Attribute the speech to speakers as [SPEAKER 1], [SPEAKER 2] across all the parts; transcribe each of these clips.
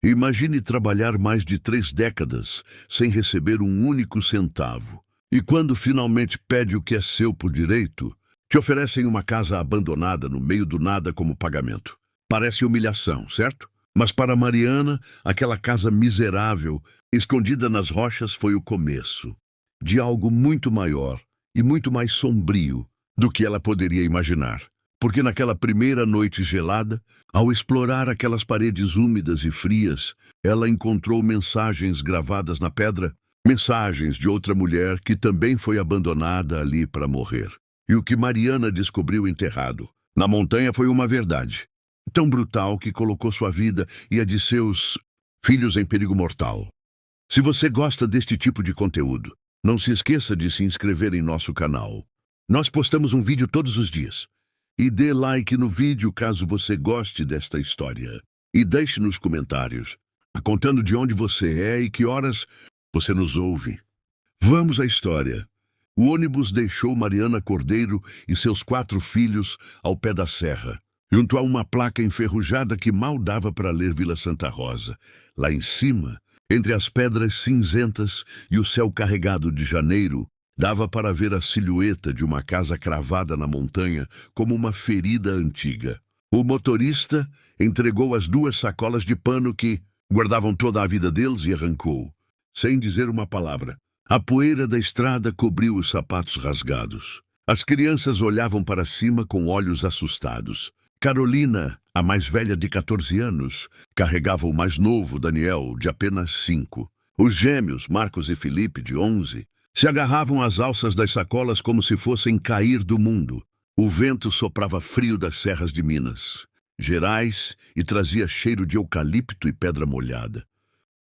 [SPEAKER 1] Imagine trabalhar mais de 3 décadas sem receber um único centavo. E quando finalmente pede o que é seu por direito, te oferecem uma casa abandonada no meio do nada como pagamento. Parece humilhação, certo? Mas para Mariana, aquela casa miserável, escondida nas rochas, foi o começo de algo muito maior e muito mais sombrio do que ela poderia imaginar. Porque naquela primeira noite gelada, ao explorar aquelas paredes úmidas e frias, ela encontrou mensagens gravadas na pedra, mensagens de outra mulher que também foi abandonada ali para morrer. E o que Mariana descobriu enterrado na montanha foi uma verdade, tão brutal que colocou sua vida e a de seus filhos em perigo mortal. Se você gosta deste tipo de conteúdo, não se esqueça de se inscrever em nosso canal. Nós postamos um vídeo todos os dias. E dê like no vídeo caso você goste desta história. E deixe nos comentários, contando de onde você é e que horas você nos ouve. Vamos à história. O ônibus deixou Mariana Cordeiro e seus 4 filhos ao pé da serra, junto a uma placa enferrujada que mal dava para ler Vila Santa Rosa. Lá em cima, entre as pedras cinzentas e o céu carregado de janeiro, dava para ver a silhueta de uma casa cravada na montanha como uma ferida antiga. O motorista entregou as 2 sacolas de pano que guardavam toda a vida deles e arrancou, sem dizer uma palavra. A poeira da estrada cobriu os sapatos rasgados. As crianças olhavam para cima com olhos assustados. Carolina, a mais velha de 14 anos, carregava o mais novo, Daniel, de apenas 5. Os gêmeos, Marcos e Felipe, de 11, se agarravam às alças das sacolas como se fossem cair do mundo. O vento soprava frio das serras de Minas Gerais e trazia cheiro de eucalipto e pedra molhada.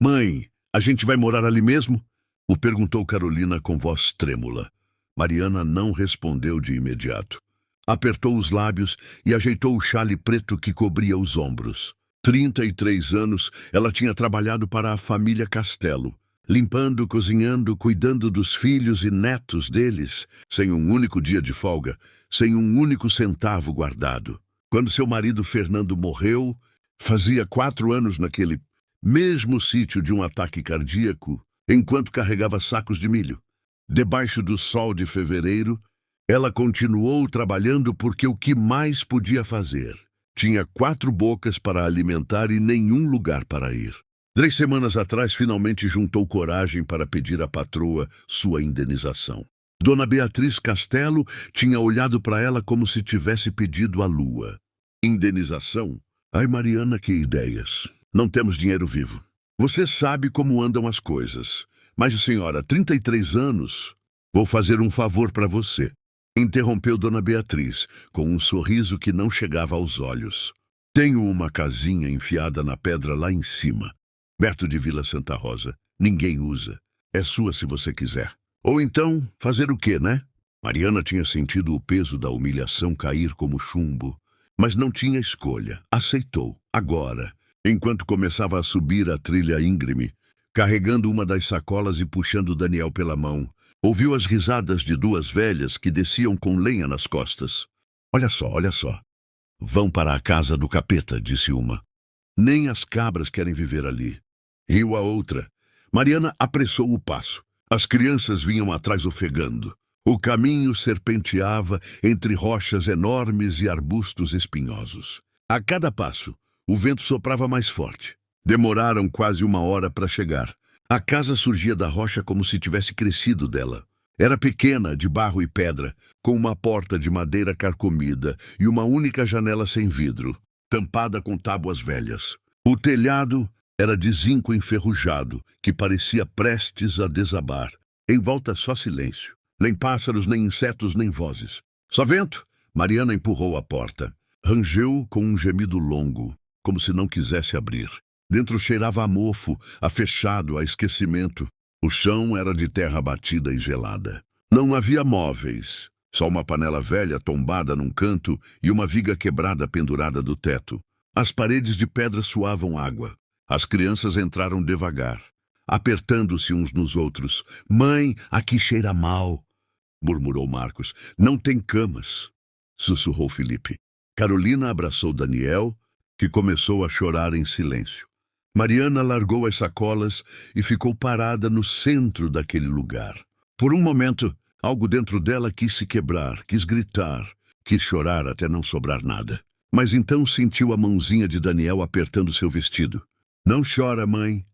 [SPEAKER 1] "Mãe, a gente vai morar ali mesmo?" o perguntou Carolina com voz trêmula. Mariana não respondeu de imediato. Apertou os lábios e ajeitou o xale preto que cobria os ombros. 33 anos, ela tinha trabalhado para a família Castelo, limpando, cozinhando, cuidando dos filhos e netos deles, sem um único dia de folga, sem um único centavo guardado. Quando seu marido Fernando morreu, fazia 4 anos naquele mesmo sítio de um ataque cardíaco, enquanto carregava sacos de milho. Debaixo do sol de fevereiro, ela continuou trabalhando porque o que mais podia fazer? Tinha 4 bocas para alimentar e nenhum lugar para ir. 3 semanas atrás, finalmente juntou coragem para pedir à patroa sua indenização. Dona Beatriz Castelo tinha olhado para ela como se tivesse pedido a lua. Indenização? Ai, Mariana, que ideias. Não temos dinheiro vivo. Você sabe como andam as coisas. Mas, senhora, 33 anos. Vou fazer um favor para você. Interrompeu Dona Beatriz, com um sorriso que não chegava aos olhos. Tenho uma casinha enfiada na pedra lá em cima, perto de Vila Santa Rosa. Ninguém usa. É sua se você quiser. Ou então, fazer o quê, né? Mariana tinha sentido o peso da humilhação cair como chumbo, mas não tinha escolha. Aceitou, agora, enquanto começava a subir a trilha íngreme, carregando uma das sacolas e puxando Daniel pela mão. Ouviu as risadas de 2 velhas que desciam com lenha nas costas. Olha só, olha só. Vão para a casa do capeta, disse uma. Nem as cabras querem viver ali. Riu a outra. Mariana apressou o passo. As crianças vinham atrás ofegando. O caminho serpenteava entre rochas enormes e arbustos espinhosos. A cada passo, o vento soprava mais forte. Demoraram quase 1 hora para chegar. A casa surgia da rocha como se tivesse crescido dela. Era pequena, de barro e pedra, com uma porta de madeira carcomida e uma única janela sem vidro, tampada com tábuas velhas. O telhado era de zinco enferrujado, que parecia prestes a desabar. Em volta só silêncio. Nem pássaros, nem insetos, nem vozes. Só vento? Mariana empurrou a porta. Rangeu com um gemido longo, como se não quisesse abrir. Dentro cheirava a mofo, a fechado, a esquecimento. O chão era de terra batida e gelada. Não havia móveis, só uma panela velha tombada num canto e uma viga quebrada pendurada do teto. As paredes de pedra suavam água. As crianças entraram devagar, apertando-se uns nos outros. "Mãe, aqui cheira mal", murmurou Marcos. "Não tem camas", sussurrou Felipe. Carolina abraçou Daniel, que começou a chorar em silêncio. Mariana largou as sacolas e ficou parada no centro daquele lugar. Por um momento, algo dentro dela quis se quebrar, quis gritar, quis chorar até não sobrar nada. Mas então sentiu a mãozinha de Daniel apertando seu vestido. "Não chora, mãe",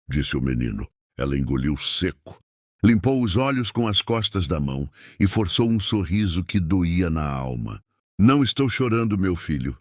[SPEAKER 1] disse o menino. Ela engoliu seco. Limpou os olhos com as costas da mão e forçou um sorriso que doía na alma. "Não estou chorando, meu filho.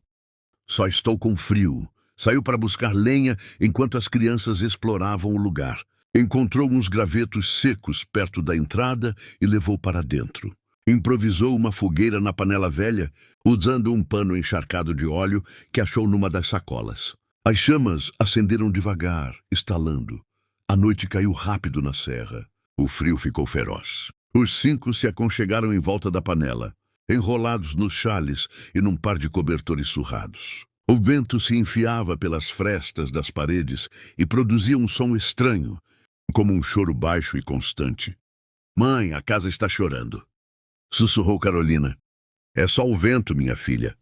[SPEAKER 1] Só estou com frio." Saiu para buscar lenha enquanto as crianças exploravam o lugar. Encontrou uns gravetos secos perto da entrada e levou para dentro. Improvisou uma fogueira na panela velha, usando um pano encharcado de óleo que achou numa das sacolas. As chamas acenderam devagar, estalando. A noite caiu rápido na serra. O frio ficou feroz. Os 5 se aconchegaram em volta da panela, enrolados nos chales e num par de cobertores surrados. O vento se enfiava pelas frestas das paredes e produzia um som estranho, como um choro baixo e constante. "Mãe, a casa está chorando", sussurrou Carolina. "É só o vento, minha filha."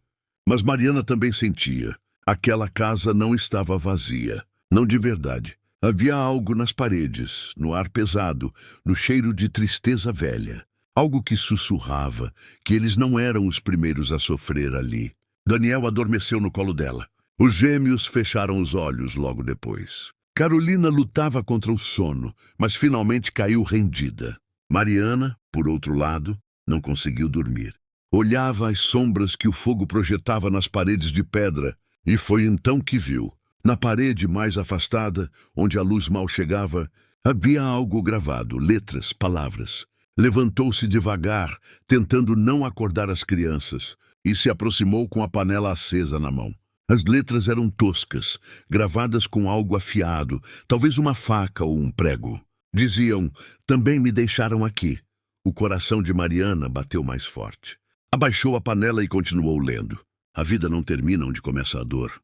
[SPEAKER 1] Mas Mariana também sentia. Aquela casa não estava vazia. Não de verdade. Havia algo nas paredes, no ar pesado, no cheiro de tristeza velha. Algo que sussurrava que eles não eram os primeiros a sofrer ali. Daniel adormeceu no colo dela. Os gêmeos fecharam os olhos logo depois. Carolina lutava contra o sono, mas finalmente caiu rendida. Mariana, por outro lado, não conseguiu dormir. Olhava as sombras que o fogo projetava nas paredes de pedra, e foi então que viu. Na parede mais afastada, onde a luz mal chegava, havia algo gravado, letras, palavras. Levantou-se devagar, tentando não acordar as crianças, e se aproximou com a panela acesa na mão. As letras eram toscas, gravadas com algo afiado, talvez uma faca ou um prego. Diziam: "Também me deixaram aqui." O coração de Mariana bateu mais forte. Abaixou a panela e continuou lendo. "A vida não termina onde começa a dor."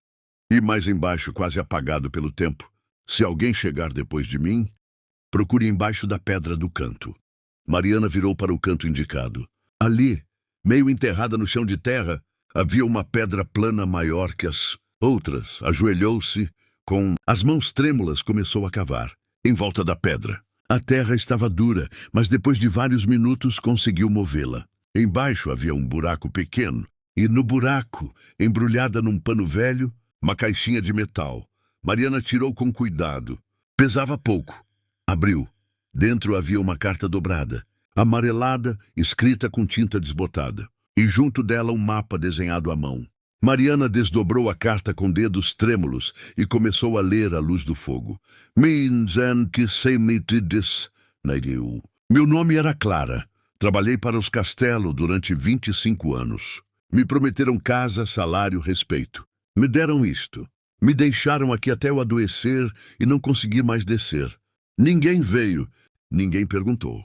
[SPEAKER 1] E mais embaixo, quase apagado pelo tempo: "Se alguém chegar depois de mim, procure embaixo da pedra do canto." Mariana virou para o canto indicado. Ali, meio enterrada no chão de terra, havia uma pedra plana maior que as outras. Ajoelhou-se, com as mãos trêmulas começou a cavar, em volta da pedra. A terra estava dura, mas depois de vários minutos conseguiu movê-la. Embaixo havia um buraco pequeno, e no buraco, embrulhada num pano velho, uma caixinha de metal. Mariana tirou com cuidado. Pesava pouco. Abriu. Dentro havia uma carta dobrada, amarelada, escrita com tinta desbotada, e junto dela um mapa desenhado à mão. Mariana desdobrou a carta com dedos trêmulos e começou a ler à luz do fogo. Meu nome era Clara. Trabalhei para os Castelo durante 25 anos. Me prometeram casa, salário, respeito. Me deram isto. Me deixaram aqui até eu adoecer e não conseguir mais descer. Ninguém veio. Ninguém perguntou.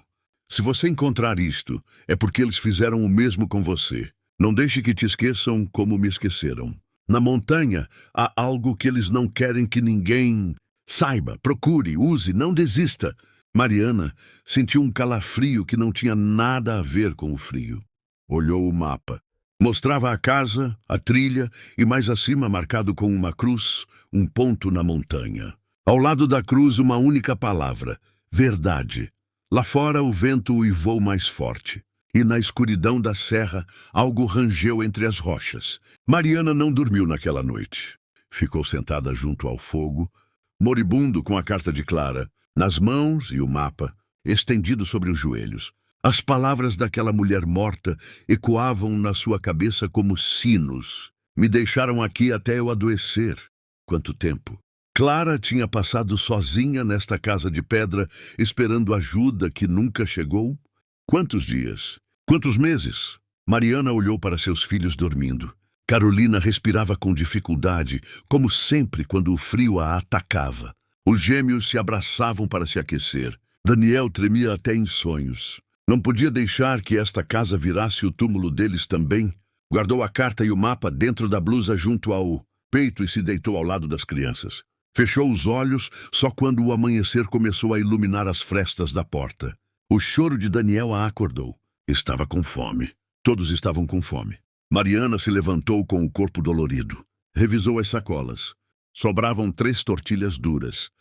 [SPEAKER 1] Se você encontrar isto, é porque eles fizeram o mesmo com você. Não deixe que te esqueçam como me esqueceram. Na montanha, há algo que eles não querem que ninguém saiba. Procure, use, não desista. Mariana sentiu um calafrio que não tinha nada a ver com o frio. Olhou o mapa. Mostrava a casa, a trilha e mais acima, marcado com uma cruz, um ponto na montanha. Ao lado da cruz, uma única palavra: verdade. Lá fora, o vento uivou mais forte. E na escuridão da serra, algo rangeu entre as rochas. Mariana não dormiu naquela noite. Ficou sentada junto ao fogo, moribundo com a carta de Clara, nas mãos e o mapa, estendido sobre os joelhos. As palavras daquela mulher morta ecoavam na sua cabeça como sinos. Me deixaram aqui até eu adoecer. Quanto tempo! Clara tinha passado sozinha nesta casa de pedra, esperando ajuda que nunca chegou. Quantos dias? Quantos meses? Mariana olhou para seus filhos dormindo. Carolina respirava com dificuldade, como sempre quando o frio a atacava. Os gêmeos se abraçavam para se aquecer. Daniel tremia até em sonhos. Não podia deixar que esta casa virasse o túmulo deles também. Guardou a carta e o mapa dentro da blusa junto ao peito e se deitou ao lado das crianças. Fechou os olhos só quando o amanhecer começou a iluminar as frestas da porta. O choro de Daniel a acordou. Estava com fome. Todos estavam com fome. Mariana se levantou com o corpo dolorido. Revisou as sacolas. Sobravam 3 tortilhas duras,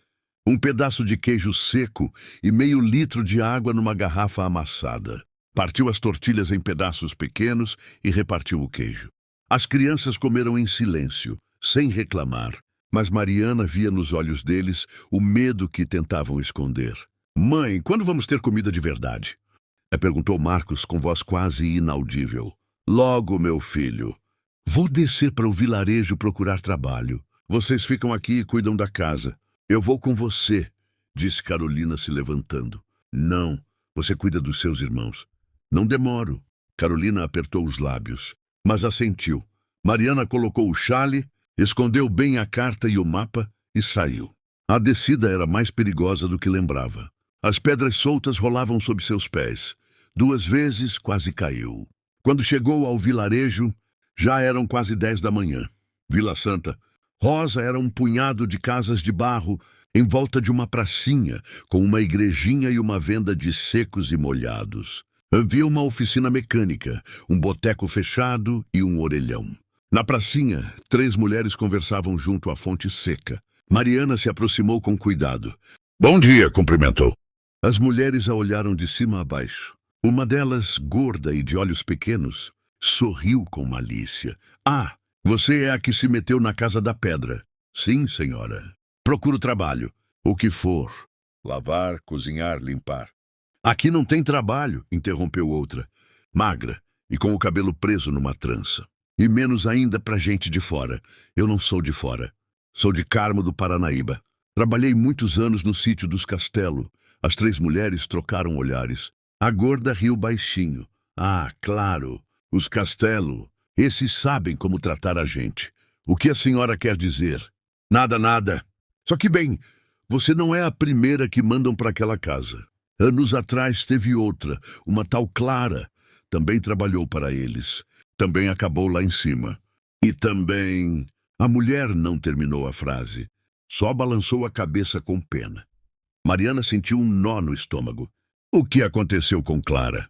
[SPEAKER 1] um pedaço de queijo seco e meio litro de água numa garrafa amassada. Partiu as tortilhas em pedaços pequenos e repartiu o queijo. As crianças comeram em silêncio, sem reclamar, mas Mariana via nos olhos deles o medo que tentavam esconder. "Mãe, quando vamos ter comida de verdade?" Perguntou Marcos com voz quase inaudível. "Logo, meu filho. Vou descer para o vilarejo procurar trabalho. Vocês ficam aqui e cuidam da casa. Eu vou com você", disse Carolina se levantando. "Não, você cuida dos seus irmãos." "Não demoro." Carolina apertou os lábios, mas assentiu. Mariana colocou o chale, escondeu bem a carta e o mapa e saiu. A descida era mais perigosa do que lembrava. As pedras soltas rolavam sob seus pés. 2 vezes quase caiu. Quando chegou ao vilarejo, já eram quase 10 da manhã. Vila Santa. Rosa era um punhado de casas de barro em volta de uma pracinha, com uma igrejinha e uma venda de secos e molhados. Havia uma oficina mecânica, um boteco fechado e um orelhão. Na pracinha, 3 mulheres conversavam junto à fonte seca. Mariana se aproximou com cuidado. "Bom dia", cumprimentou. As mulheres a olharam de cima a baixo. Uma delas, gorda e de olhos pequenos, sorriu com malícia. "Ah, você é a que se meteu na Casa da Pedra." "Sim, senhora. Procuro trabalho." "O que for. Lavar, cozinhar, limpar." "Aqui não tem trabalho", interrompeu outra, magra e com o cabelo preso numa trança. "E menos ainda pra gente de fora. Eu não sou de fora. Sou de Carmo do Paranaíba. Trabalhei muitos anos no sítio dos Castelo." As 3 mulheres trocaram olhares. A gorda riu baixinho. "Ah, claro. Os Castelo. Esses sabem como tratar a gente. O que a senhora quer dizer?" "Nada, nada. Só que, bem, você não é a primeira que mandam para aquela casa. Anos atrás teve outra, uma tal Clara. Também trabalhou para eles. Também acabou lá em cima. E também..." A mulher não terminou a frase. Só balançou a cabeça com pena. Mariana sentiu um nó no estômago. "O que aconteceu com Clara?"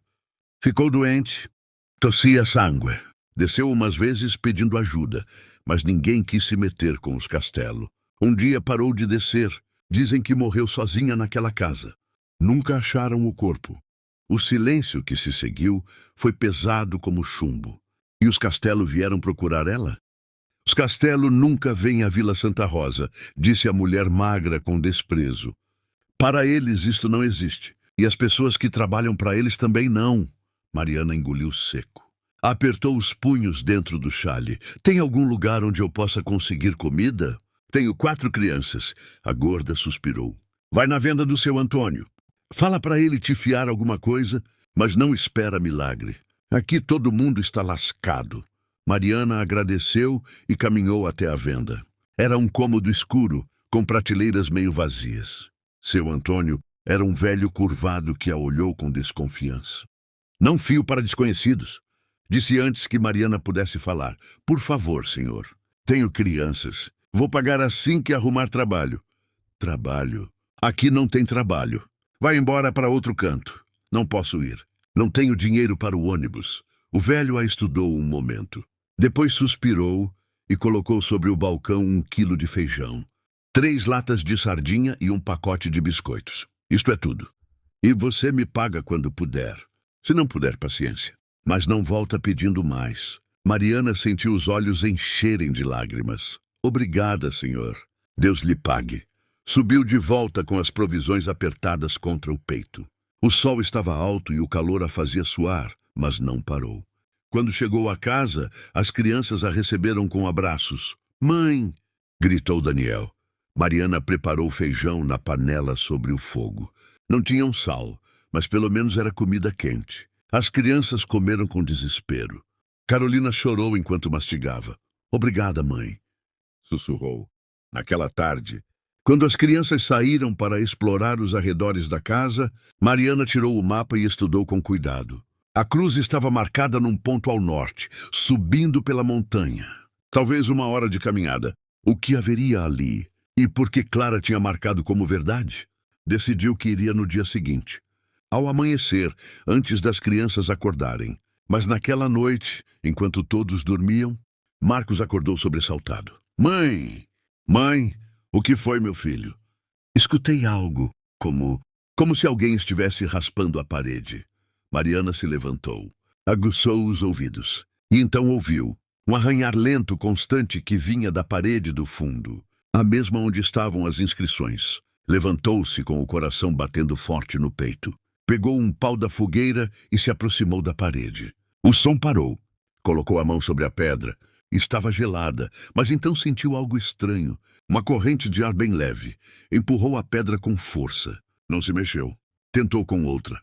[SPEAKER 1] "Ficou doente. Tossia sangue. Desceu umas vezes pedindo ajuda, mas ninguém quis se meter com os Castelo. Um dia parou de descer. Dizem que morreu sozinha naquela casa. Nunca acharam o corpo." O silêncio que se seguiu foi pesado como chumbo. "E os Castelo vieram procurar ela?" "Os Castelo nunca vêm à Vila Santa Rosa", disse a mulher magra com desprezo. "Para eles isto não existe. E as pessoas que trabalham para eles também não." Mariana engoliu seco. Apertou os punhos dentro do chale. "Tem algum lugar onde eu possa conseguir comida?" "Tenho 4 crianças." A gorda suspirou. "Vai na venda do seu Antônio. Fala para ele te fiar alguma coisa, mas não espera milagre. Aqui todo mundo está lascado." Mariana agradeceu e caminhou até a venda. Era um cômodo escuro, com prateleiras meio vazias. Seu Antônio era um velho curvado que a olhou com desconfiança. "Não fio para desconhecidos." Disse antes que Mariana pudesse falar. "Por favor, senhor. Tenho crianças. Vou pagar assim que arrumar trabalho." "Trabalho? Aqui não tem trabalho. Vai embora para outro canto." "Não posso ir. Não tenho dinheiro para o ônibus." O velho a estudou um momento. Depois suspirou e colocou sobre o balcão 1 quilo de feijão, 3 latas de sardinha e um pacote de biscoitos. "Isto é tudo. E você me paga quando puder. Se não puder, paciência. Mas não volta pedindo mais." Mariana sentiu os olhos encherem de lágrimas. "Obrigada, senhor. Deus lhe pague." Subiu de volta com as provisões apertadas contra o peito. O sol estava alto e o calor a fazia suar, mas não parou. Quando chegou à casa, as crianças a receberam com abraços. "Mãe!" gritou Daniel. Mariana preparou feijão na panela sobre o fogo. Não tinham sal, mas pelo menos era comida quente. As crianças comeram com desespero. Carolina chorou enquanto mastigava. "Obrigada, mãe", sussurrou. Naquela tarde, quando as crianças saíram para explorar os arredores da casa, Mariana tirou o mapa e estudou com cuidado. A cruz estava marcada num ponto ao norte, subindo pela montanha. Talvez 1 hora de caminhada. O que haveria ali? E por que Clara tinha marcado como verdade? Decidiu que iria no dia seguinte, ao amanhecer, antes das crianças acordarem. Mas naquela noite, enquanto todos dormiam, Marcos acordou sobressaltado. "Mãe, Mãe, o que foi, meu filho? Escutei algo, como se alguém estivesse raspando a parede. Mariana se levantou, aguçou os ouvidos, e então ouviu um arranhar lento constante que vinha da parede do fundo, a mesma onde estavam as inscrições. Levantou-se com o coração batendo forte no peito. Pegou um pau da fogueira e se aproximou da parede. O som parou. Colocou a mão sobre a pedra. Estava gelada, mas então sentiu algo estranho. Uma corrente de ar bem leve. Empurrou a pedra com força. Não se mexeu. Tentou com outra.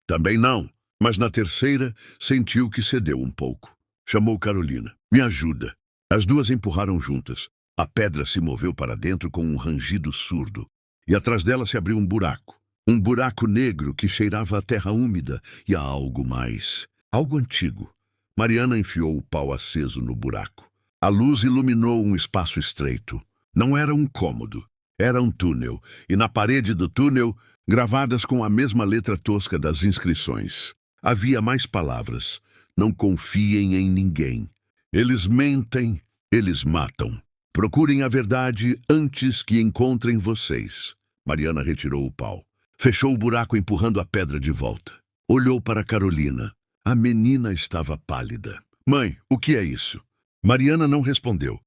[SPEAKER 1] Também não. Mas na terceira, sentiu que cedeu um pouco. Chamou Carolina. Me ajuda. As duas empurraram juntas. A pedra se moveu para dentro com um rangido surdo. E atrás dela se abriu um buraco. Um buraco negro que cheirava a terra úmida e a algo mais. Algo antigo. Mariana enfiou o pau aceso no buraco. A luz iluminou um espaço estreito. Não era um cômodo. Era um túnel. E na parede do túnel, gravadas com a mesma letra tosca das inscrições, havia mais palavras. Não confiem em ninguém. Eles mentem, eles matam. Procurem a verdade antes que encontrem vocês. Mariana retirou o pau. Fechou o buraco empurrando a pedra de volta. Olhou para Carolina. A menina estava pálida. Mãe, o que é isso? Mariana não respondeu.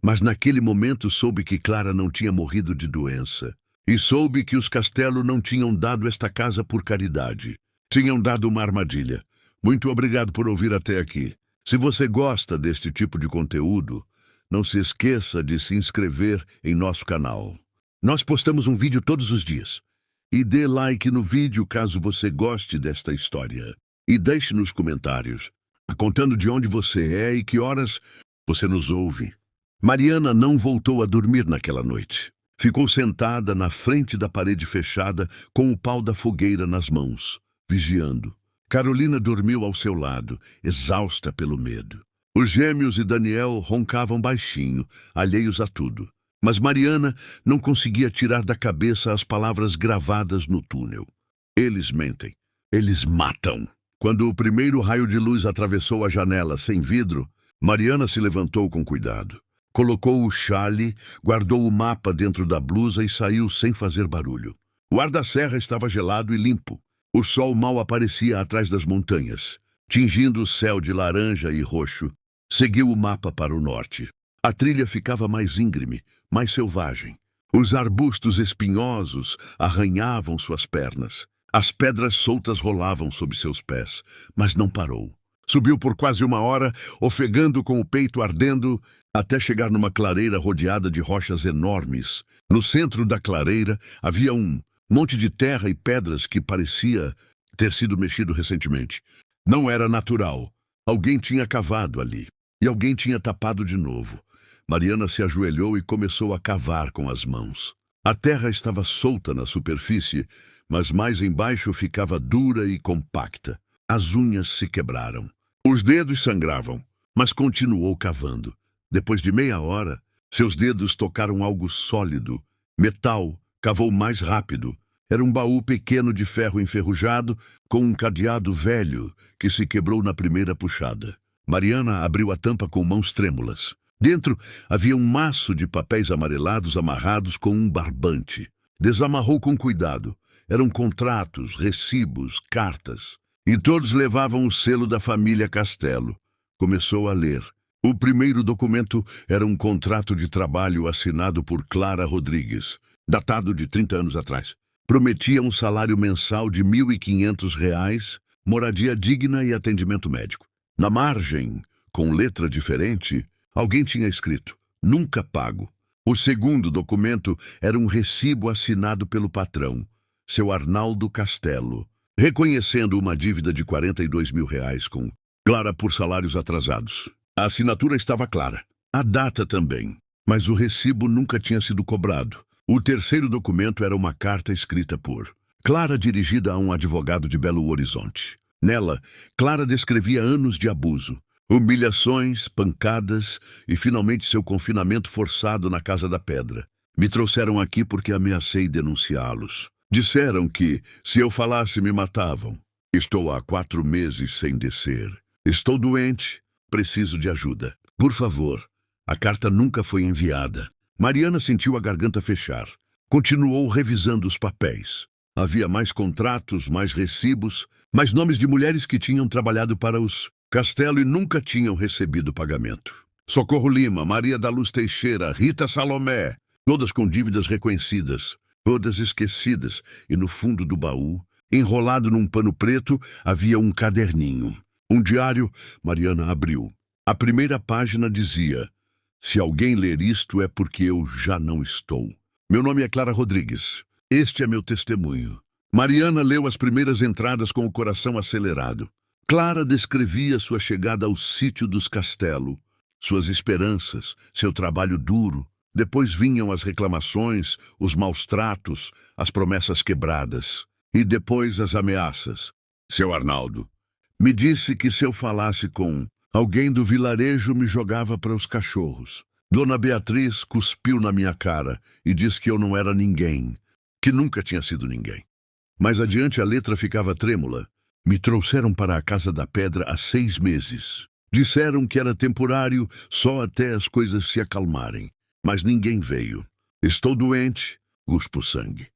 [SPEAKER 1] Mas naquele momento soube que Clara não tinha morrido de doença. E soube que os Castelo não tinham dado esta casa por caridade. Tinham dado uma armadilha. Muito obrigado por ouvir até aqui. Se você gosta deste tipo de conteúdo, não se esqueça de se inscrever em nosso canal. Nós postamos um vídeo todos os dias. E dê like no vídeo caso você goste desta história. E deixe nos comentários, contando de onde você é e que horas você nos ouve. Mariana não voltou a dormir naquela noite. Ficou sentada na frente da parede fechada com o pau da fogueira nas mãos, vigiando. Carolina dormiu ao seu lado, exausta pelo medo. Os gêmeos e Daniel roncavam baixinho, alheios a tudo. Mas Mariana não conseguia tirar da cabeça as palavras gravadas no túnel. Eles mentem. Eles matam. Quando o primeiro raio de luz atravessou a janela sem vidro, Mariana se levantou com cuidado. Colocou o chale, guardou o mapa dentro da blusa e saiu sem fazer barulho. O ar da serra estava gelado e limpo. O sol mal aparecia atrás das montanhas, tingindo o céu de laranja e roxo. Seguiu o mapa para o norte. A trilha ficava mais íngreme, mais selvagem. Os arbustos espinhosos arranhavam suas pernas. As pedras soltas rolavam sob seus pés, mas não parou. Subiu por quase 1 hora, ofegando com o peito ardendo, até chegar numa clareira rodeada de rochas enormes. No centro da clareira havia um monte de terra e pedras que parecia ter sido mexido recentemente. Não era natural. Alguém tinha cavado ali. E alguém tinha tapado de novo. Mariana se ajoelhou e começou a cavar com as mãos. A terra estava solta na superfície, mas mais embaixo ficava dura e compacta. As unhas se quebraram. Os dedos sangravam, mas continuou cavando. Depois de meia hora, seus dedos tocaram algo sólido. Metal. Cavou mais rápido. Era um baú pequeno de ferro enferrujado, com um cadeado velho que se quebrou na primeira puxada. Mariana abriu a tampa com mãos trêmulas. Dentro havia um maço de papéis amarelados amarrados com um barbante. Desamarrou com cuidado. Eram contratos, recibos, cartas. E todos levavam o selo da família Castelo. Começou a ler. O primeiro documento era um contrato de trabalho assinado por Clara Rodrigues, datado de 30 anos atrás. Prometia um salário mensal de R$ 1.500, moradia digna e atendimento médico. Na margem, com letra diferente, alguém tinha escrito, nunca pago. O segundo documento era um recibo assinado pelo patrão, seu Arnaldo Castelo, reconhecendo uma dívida de R$ 42 mil com Clara por salários atrasados. A assinatura estava clara, a data também, mas o recibo nunca tinha sido cobrado. O terceiro documento era uma carta escrita por Clara dirigida a um advogado de Belo Horizonte. Nela, Clara descrevia anos de abuso, humilhações, pancadas e finalmente seu confinamento forçado na Casa da Pedra. Me trouxeram aqui porque ameacei denunciá-los. Disseram que, se eu falasse, me matavam. Estou há 4 meses sem descer. Estou doente, preciso de ajuda. Por favor, a carta nunca foi enviada. Mariana sentiu a garganta fechar. Continuou revisando os papéis. Havia mais contratos, mais recibos, mais nomes de mulheres que tinham trabalhado para os Castelo e nunca tinham recebido pagamento. Socorro Lima, Maria da Luz Teixeira, Rita Salomé, todas com dívidas reconhecidas, todas esquecidas, e no fundo do baú, enrolado num pano preto, havia um caderninho. Um diário. Mariana abriu. A primeira página dizia: "Se alguém ler isto é porque eu já não estou. Meu nome é Clara Rodrigues. Este é meu testemunho." Mariana leu as primeiras entradas com o coração acelerado. Clara descrevia sua chegada ao sítio dos Castelo, suas esperanças, seu trabalho duro. Depois vinham as reclamações, os maus tratos, as promessas quebradas. E depois as ameaças. "Seu Arnaldo me disse que se eu falasse com alguém do vilarejo me jogava para os cachorros. Dona Beatriz cuspiu na minha cara e disse que eu não era ninguém, que nunca tinha sido ninguém." Mais adiante a letra ficava trêmula. "Me trouxeram para a Casa da Pedra há 6 meses. Disseram que era temporário, só até as coisas se acalmarem. Mas ninguém veio. Estou doente, cuspo sangue.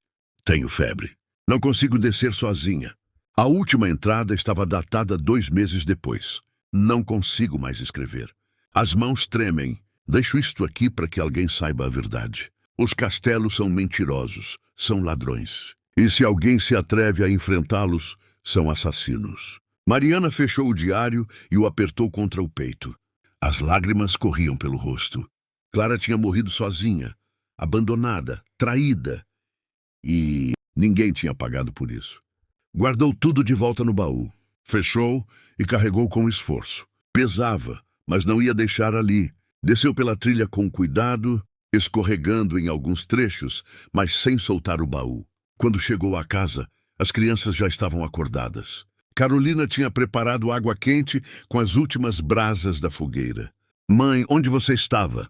[SPEAKER 1] Tenho febre. Não consigo descer sozinha." A última entrada estava datada 2 meses depois. "Não consigo mais escrever. As mãos tremem. Deixo isto aqui para que alguém saiba a verdade. Os Castelos são mentirosos, são ladrões. E se alguém se atreve a enfrentá-los, são assassinos." Mariana fechou o diário e o apertou contra o peito. As lágrimas corriam pelo rosto. Clara tinha morrido sozinha, abandonada, traída. E ninguém tinha pagado por isso. Guardou tudo de volta no baú. Fechou e carregou com esforço. Pesava, mas não ia deixar ali. Desceu pela trilha com cuidado, escorregando em alguns trechos, mas sem soltar o baú. Quando chegou à casa, as crianças já estavam acordadas. Carolina tinha preparado água quente com as últimas brasas da fogueira. "Mãe, onde você estava?"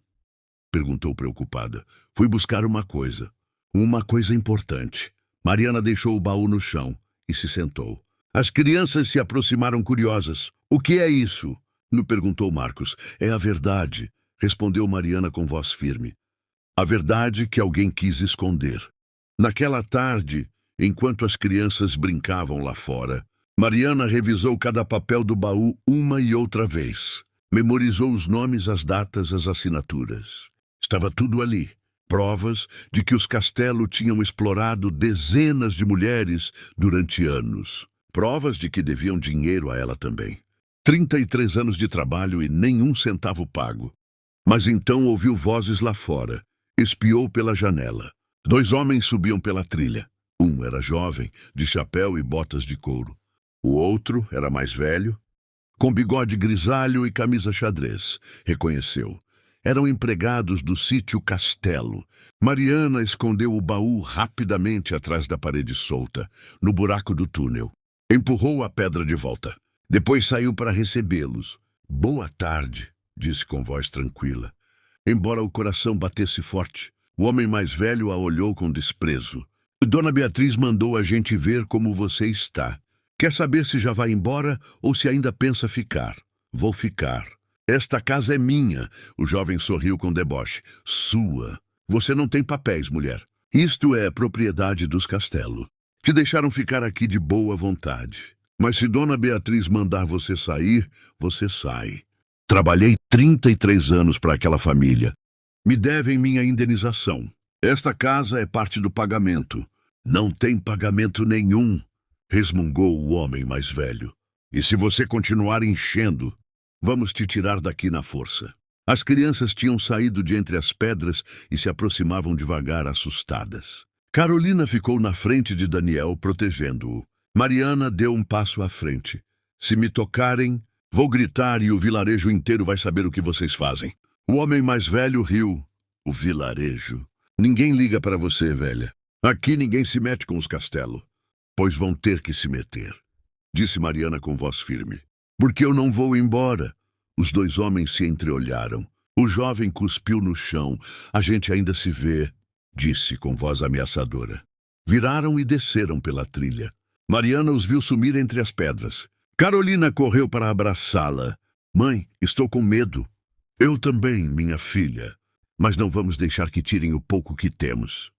[SPEAKER 1] perguntou preocupada. "Fui buscar uma coisa importante." Mariana deixou o baú no chão e se sentou. As crianças se aproximaram curiosas. "O que é isso?" me perguntou Marcos. "É a verdade", respondeu Mariana com voz firme. A verdade que alguém quis esconder. Naquela tarde, enquanto as crianças brincavam lá fora, Mariana revisou cada papel do baú uma e outra vez. Memorizou os nomes, as datas, as assinaturas. Estava tudo ali. Provas de que os Castelo tinham explorado dezenas de mulheres durante anos. Provas de que deviam dinheiro a ela também. 33 anos de trabalho e nenhum centavo pago. Mas então ouviu vozes lá fora. Espiou pela janela. 2 homens subiam pela trilha. Um era jovem, de chapéu e botas de couro. O outro era mais velho, com bigode grisalho e camisa xadrez. Reconheceu. Eram empregados do sítio Castelo. Mariana escondeu o baú rapidamente atrás da parede solta, no buraco do túnel. Empurrou a pedra de volta. Depois saiu para recebê-los. "Boa tarde", disse com voz tranquila. Embora o coração batesse forte, o homem mais velho a olhou com desprezo. "Dona Beatriz mandou a gente ver como você está. Quer saber se já vai embora ou se ainda pensa ficar?" "Vou ficar. Esta casa é minha." O jovem sorriu com deboche. "Sua. Você não tem papéis, mulher. Isto é propriedade dos Castelo. Te deixaram ficar aqui de boa vontade. Mas se Dona Beatriz mandar você sair, você sai. Trabalhei 33 anos para aquela família. Me devem minha indenização. Esta casa é parte do pagamento." "Não tem pagamento nenhum", resmungou o homem mais velho. "E se você continuar enchendo, vamos te tirar daqui na força." As crianças tinham saído de entre as pedras e se aproximavam devagar, assustadas. Carolina ficou na frente de Daniel, protegendo-o. Mariana deu um passo à frente. "Se me tocarem, vou gritar e o vilarejo inteiro vai saber o que vocês fazem." O homem mais velho riu. "O vilarejo? Ninguém liga para você, velha. Aqui ninguém se mete com os Castelo." "Pois vão ter que se meter", disse Mariana com voz firme. "Porque eu não vou embora." Os 2 homens se entreolharam. O jovem cuspiu no chão. "A gente ainda se vê", disse com voz ameaçadora. Viraram e desceram pela trilha. Mariana os viu sumir entre as pedras. Carolina correu para abraçá-la. "Mãe, estou com medo." "Eu também, minha filha." mas não vamos deixar que tirem o pouco que temos.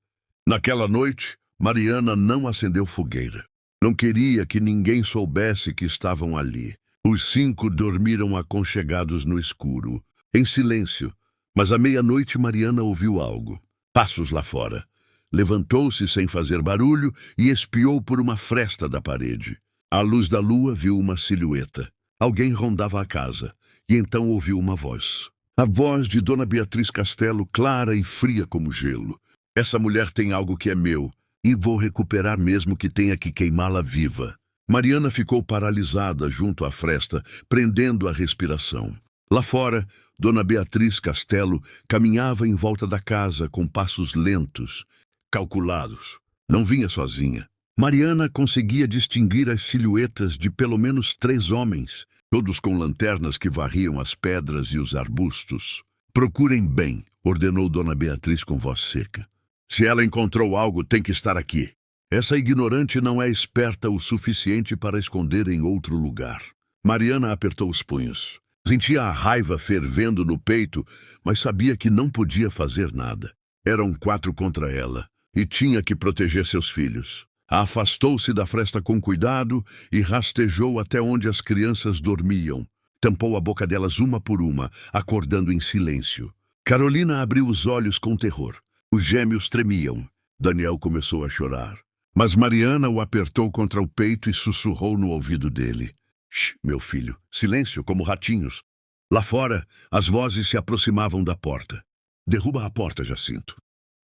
[SPEAKER 1] Naquela noite, Mariana não acendeu fogueira. Não queria que ninguém soubesse que estavam ali. Os 5 dormiram aconchegados no escuro, em silêncio, mas à meia-noite Mariana ouviu algo. Passos lá fora. Levantou-se sem fazer barulho e espiou por uma fresta da parede. À luz da lua viu uma silhueta. Alguém rondava a casa, e então ouviu uma voz. A voz de Dona Beatriz Castelo, clara e fria como gelo. Essa mulher tem algo que é meu, e vou recuperar mesmo que tenha que queimá-la viva. Mariana ficou paralisada junto à fresta, prendendo a respiração. Lá fora, Dona Beatriz Castelo caminhava em volta da casa com passos lentos, calculados. Não vinha sozinha. Mariana conseguia distinguir as silhuetas de pelo menos 3 homens, todos com lanternas que varriam as pedras e os arbustos. Procurem bem, ordenou Dona Beatriz com voz seca. Se ela encontrou algo, tem que estar aqui. Essa ignorante não é esperta o suficiente para esconder em outro lugar. Mariana apertou os punhos. Sentia a raiva fervendo no peito, mas sabia que não podia fazer nada. Eram 4 contra ela, e tinha que proteger seus filhos. Afastou-se da fresta com cuidado e rastejou até onde as crianças dormiam. Tampou a boca delas uma por uma, acordando em silêncio. Carolina abriu os olhos com terror. Os gêmeos tremiam. Daniel começou a chorar. Mas Mariana o apertou contra o peito e sussurrou no ouvido dele. Shh, meu filho, silêncio como ratinhos. Lá fora, as vozes se aproximavam da porta. Derruba a porta, Jacinto.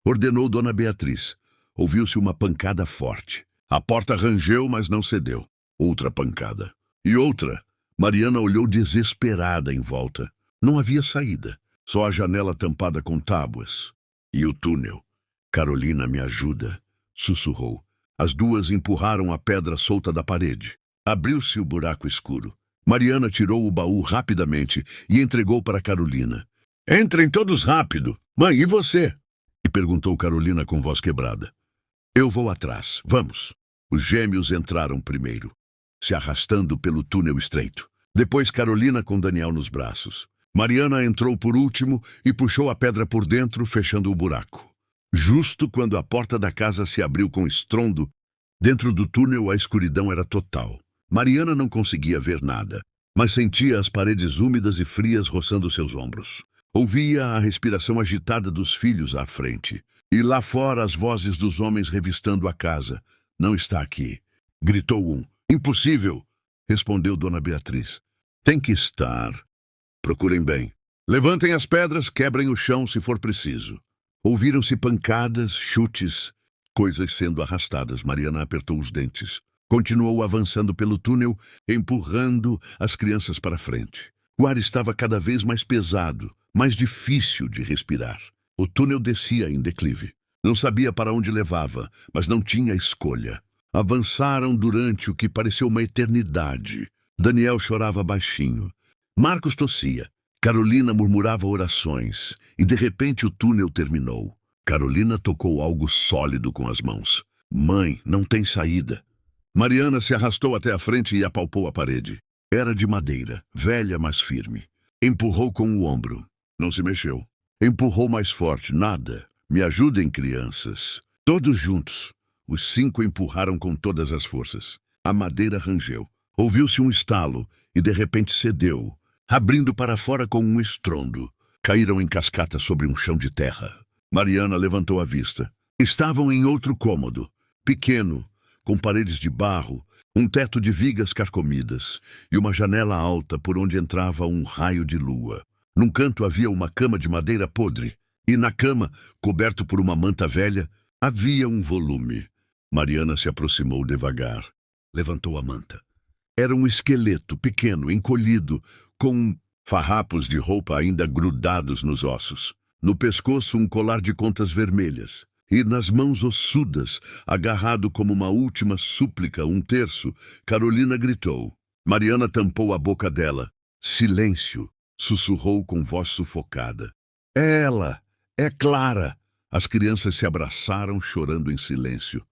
[SPEAKER 1] Ordenou Dona Beatriz. Ouviu-se uma pancada forte. A porta rangeu, mas não cedeu. Outra pancada. E outra. Mariana olhou desesperada em volta. Não havia saída. Só a janela tampada com tábuas. E o túnel. Carolina, me ajuda, sussurrou. As 2 empurraram a pedra solta da parede. Abriu-se o buraco escuro. Mariana tirou o baú rapidamente e entregou para Carolina. Entrem todos rápido. Mãe, e você? E perguntou Carolina com voz quebrada. Eu vou atrás. Vamos. Os gêmeos entraram primeiro, se arrastando pelo túnel estreito. Depois Carolina com Daniel nos braços. Mariana entrou por último e puxou a pedra por dentro, fechando o buraco. Justo quando a porta da casa se abriu com estrondo, dentro do túnel a escuridão era total. Mariana não conseguia ver nada, mas sentia as paredes úmidas e frias roçando seus ombros. Ouvia a respiração agitada dos filhos à frente. E lá fora as vozes dos homens revistando a casa. Não está aqui, gritou um. Impossível, respondeu Dona Beatriz. Tem que estar. Procurem bem. Levantem as pedras, quebrem o chão se for preciso. Ouviram-se pancadas, chutes, coisas sendo arrastadas. Mariana apertou os dentes. Continuou avançando pelo túnel, empurrando as crianças para frente. O ar estava cada vez mais pesado, mais difícil de respirar. O túnel descia em declive. Não sabia para onde levava, mas não tinha escolha. Avançaram durante o que pareceu uma eternidade. Daniel chorava baixinho. Marcos tossia. Carolina murmurava orações. E de repente o túnel terminou. Carolina tocou algo sólido com as mãos. Mãe, não tem saída. Mariana se arrastou até a frente e apalpou a parede. Era de madeira, velha, mas firme. Empurrou com o ombro. Não se mexeu. Empurrou mais forte. Nada. Me ajudem, crianças. Todos juntos. Os 5 empurraram com todas as forças. A madeira rangeu. Ouviu-se um estalo e de repente cedeu, abrindo para fora com um estrondo. Caíram em cascata sobre um chão de terra. Mariana levantou a vista. Estavam em outro cômodo, pequeno, com paredes de barro, um teto de vigas carcomidas e uma janela alta por onde entrava um raio de lua. Num canto havia uma cama de madeira podre, e na cama, coberto por uma manta velha, havia um volume. Mariana se aproximou devagar. Levantou a manta. Era um esqueleto pequeno, encolhido, com farrapos de roupa ainda grudados nos ossos. No pescoço, um colar de contas vermelhas. E nas mãos ossudas, agarrado como uma última súplica, um terço, Carolina gritou. Mariana tampou a boca dela. Silêncio, sussurrou com voz sufocada. É ela! É Clara! As crianças se abraçaram, chorando em silêncio.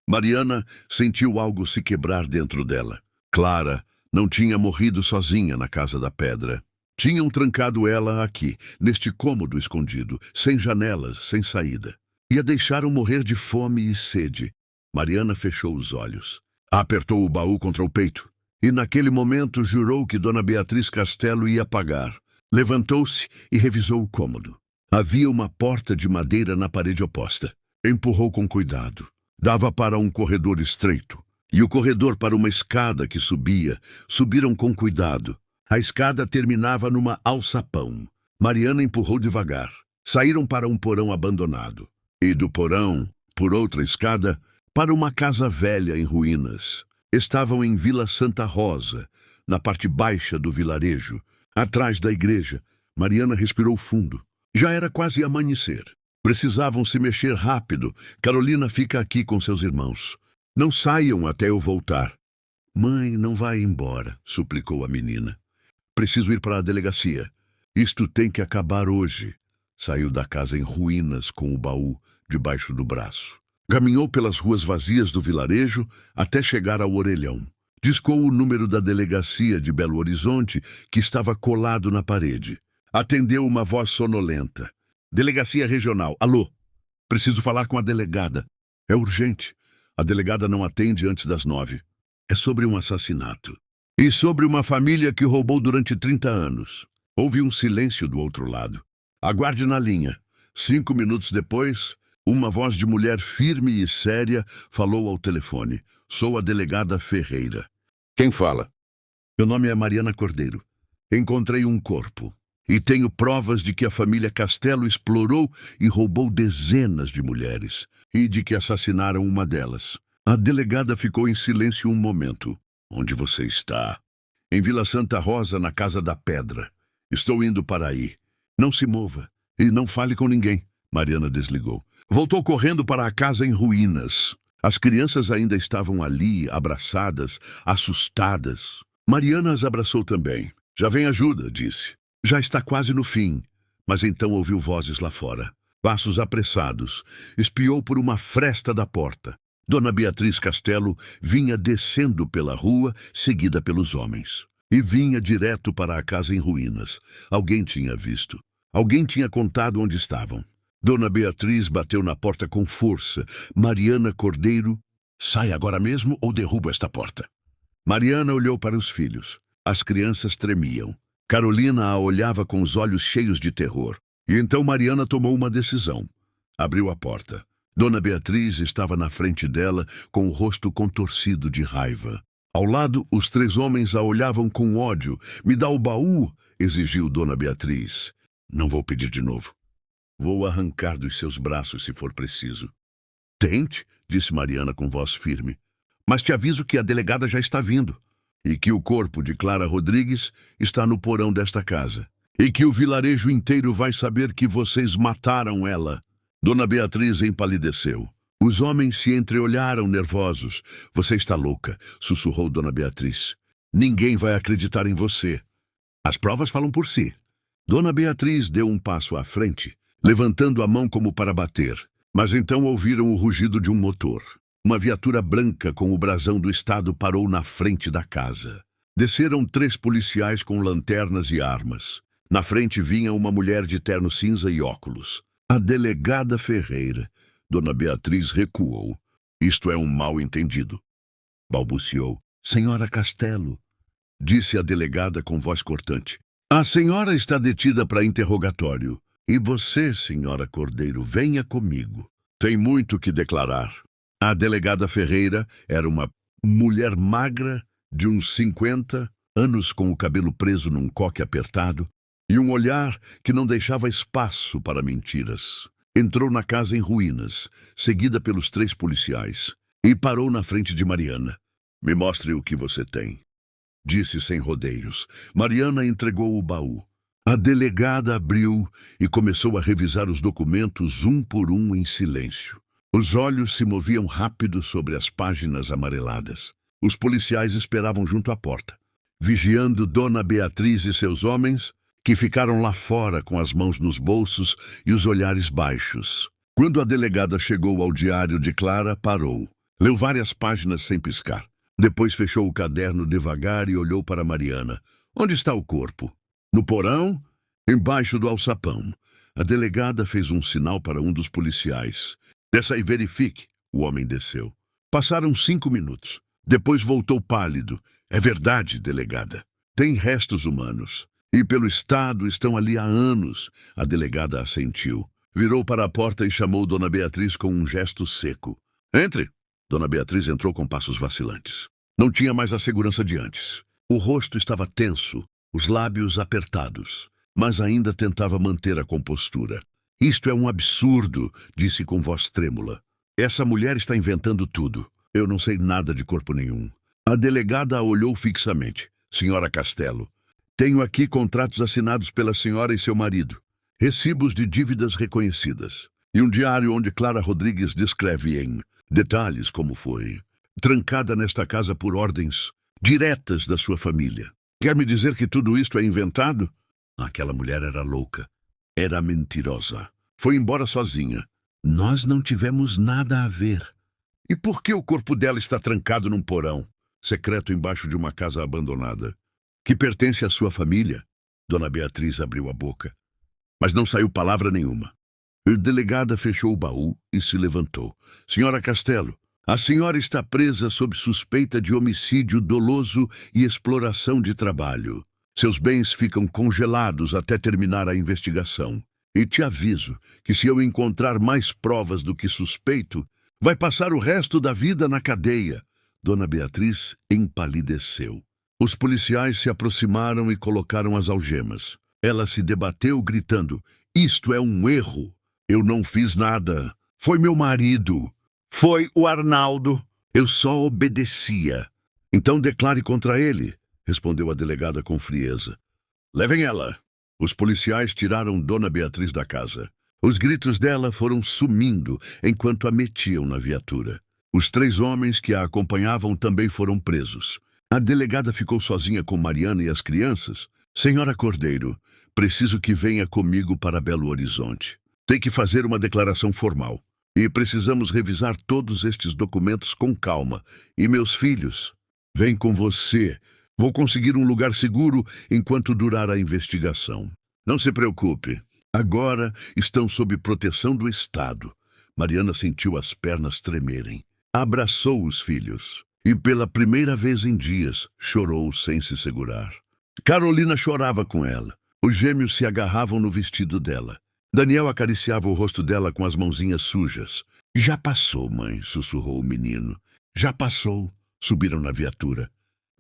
[SPEAKER 1] Mariana sentiu algo se quebrar dentro dela. Clara não tinha morrido sozinha na Casa da Pedra. Tinham trancado ela aqui, neste cômodo escondido, sem janelas, sem saída. E a deixaram morrer de fome e sede. Mariana fechou os olhos. Apertou o baú contra o peito. E naquele momento jurou que Dona Beatriz Castelo ia pagar. Levantou-se e revisou o cômodo. Havia uma porta de madeira na parede oposta. Empurrou com cuidado. Dava para um corredor estreito. E o corredor para uma escada que subia. Subiram com cuidado. A escada terminava numa alçapão. Mariana empurrou devagar. Saíram para um porão abandonado. E do porão, por outra escada, para uma casa velha em ruínas. Estavam em Vila Santa Rosa, na parte baixa do vilarejo, atrás da igreja. Mariana respirou fundo. Já era quase amanhecer. Precisavam se mexer rápido. Carolina fica aqui com seus irmãos. Não saiam até eu voltar. Mãe, não vai embora, suplicou a menina. Preciso ir para a delegacia. Isto tem que acabar hoje. Saiu da casa em ruínas com o baú debaixo do braço. Caminhou pelas ruas vazias do vilarejo até chegar ao orelhão. Discou o número da delegacia de Belo Horizonte, que estava colado na parede. Atendeu uma voz sonolenta. Delegacia Regional. Alô? Preciso falar com a delegada. É urgente. A delegada não atende antes das 9. É sobre um assassinato. E sobre uma família que roubou durante 30 anos. Houve um silêncio do outro lado. Aguarde na linha. 5 minutos depois, uma voz de mulher firme e séria falou ao telefone. Sou a delegada Ferreira. Quem fala? Meu nome é Mariana Cordeiro. Encontrei um corpo. E tenho provas de que a família Castelo explorou e roubou dezenas de mulheres. E de que assassinaram uma delas. A delegada ficou em silêncio um momento. Onde você está? Em Vila Santa Rosa, na Casa da Pedra. Estou indo para aí. Não se mova e não fale com ninguém. Mariana desligou. Voltou correndo para a casa em ruínas. As crianças ainda estavam ali, abraçadas, assustadas. Mariana as abraçou também. Já vem ajuda, disse. Já está quase no fim. Mas então ouviu vozes lá fora. Passos apressados. Espiou por uma fresta da porta. Dona Beatriz Castelo vinha descendo pela rua, seguida pelos homens. E vinha direto para a casa em ruínas. Alguém tinha visto. Alguém tinha contado onde estavam. Dona Beatriz bateu na porta com força. Mariana Cordeiro, sai agora mesmo ou derrubo esta porta. Mariana olhou para os filhos. As crianças tremiam. Carolina a olhava com os olhos cheios de terror. E então Mariana tomou uma decisão. Abriu a porta. Dona Beatriz estava na frente dela, com o rosto contorcido de raiva. Ao lado, os 3 homens a olhavam com ódio. Me dá o baú, exigiu Dona Beatriz. Não vou pedir de novo. Vou arrancar dos seus braços se for preciso. Tente, disse Mariana com voz firme. Mas te aviso que a delegada já está vindo. E que o corpo de Clara Rodrigues está no porão desta casa. E que o vilarejo inteiro vai saber que vocês mataram ela. Dona Beatriz empalideceu. Os homens se entreolharam nervosos. Você está louca, sussurrou Dona Beatriz. Ninguém vai acreditar em você. As provas falam por si. Dona Beatriz deu um passo à frente, levantando a mão como para bater. Mas então ouviram o rugido de um motor. Uma viatura branca com o brasão do estado parou na frente da casa. Desceram 3 policiais com lanternas e armas. Na frente vinha uma mulher de terno cinza e óculos. A delegada Ferreira. Dona Beatriz recuou. Isto é um mal-entendido. Balbuciou. Senhora Castelo, disse a delegada com voz cortante. A senhora está detida para interrogatório. E você, senhora Cordeiro, venha comigo. Tem muito que declarar. A delegada Ferreira era uma mulher magra, de uns 50 anos, com o cabelo preso num coque apertado, e um olhar que não deixava espaço para mentiras. Entrou na casa em ruínas, seguida pelos 3 policiais, e parou na frente de Mariana. Me mostre o que você tem, disse sem rodeios. Mariana entregou o baú. A delegada abriu e começou a revisar os documentos um por um em silêncio. Os olhos se moviam rápido sobre as páginas amareladas. Os policiais esperavam junto à porta, vigiando Dona Beatriz e seus homens, que ficaram lá fora com as mãos nos bolsos e os olhares baixos. Quando a delegada chegou ao diário de Clara, parou. Leu várias páginas sem piscar. Depois fechou o caderno devagar e olhou para Mariana. Onde está o corpo? No porão, embaixo do alçapão, a delegada fez um sinal para um dos policiais. Desça e verifique. O homem desceu. Passaram 5 minutos. Depois voltou pálido. É verdade, delegada. Tem restos humanos. E pelo Estado estão ali há anos. A delegada assentiu. Virou para a porta e chamou Dona Beatriz com um gesto seco. Entre! Dona Beatriz entrou com passos vacilantes. Não tinha mais a segurança de antes. O rosto estava tenso, os lábios apertados, mas ainda tentava manter a compostura. Isto é um absurdo, disse com voz trêmula. Essa mulher está inventando tudo. Eu não sei nada de corpo nenhum. A delegada a olhou fixamente. Senhora Castelo, tenho aqui contratos assinados pela senhora e seu marido, recibos de dívidas reconhecidas, e um diário onde Clara Rodrigues descreve em detalhes como foi trancada nesta casa por ordens diretas da sua família. Quer me dizer que tudo isto é inventado? Aquela mulher era louca. Era mentirosa. Foi embora sozinha. Nós não tivemos nada a ver. E por que o corpo dela está trancado num porão, secreto embaixo de uma casa abandonada, que pertence à sua família? Dona Beatriz abriu a boca, mas não saiu palavra nenhuma. A delegada fechou o baú e se levantou. Senhora Castelo, a senhora está presa sob suspeita de homicídio doloso e exploração de trabalho. Seus bens ficam congelados até terminar a investigação. E te aviso que se eu encontrar mais provas do que suspeito, vai passar o resto da vida na cadeia. Dona Beatriz empalideceu. Os policiais se aproximaram e colocaram as algemas. Ela se debateu gritando, isto é um erro. Eu não fiz nada. Foi meu marido. Foi o Arnaldo. Eu só obedecia. Então declare contra ele, respondeu a delegada com frieza. Levem ela. Os policiais tiraram Dona Beatriz da casa. Os gritos dela foram sumindo enquanto a metiam na viatura. Os 3 homens que a acompanhavam também foram presos. A delegada ficou sozinha com Mariana e as crianças. Senhora Cordeiro, preciso que venha comigo para Belo Horizonte. Tem que fazer uma declaração formal. E precisamos revisar todos estes documentos com calma. E meus filhos, vem com você. Vou conseguir um lugar seguro enquanto durar a investigação. Não se preocupe. Agora estão sob proteção do Estado. Mariana sentiu as pernas tremerem. Abraçou os filhos. E pela primeira vez em dias, chorou sem se segurar. Carolina chorava com ela. Os gêmeos se agarravam no vestido dela. Daniel acariciava o rosto dela com as mãozinhas sujas. Já passou, mãe, sussurrou o menino. Já passou. Subiram na viatura.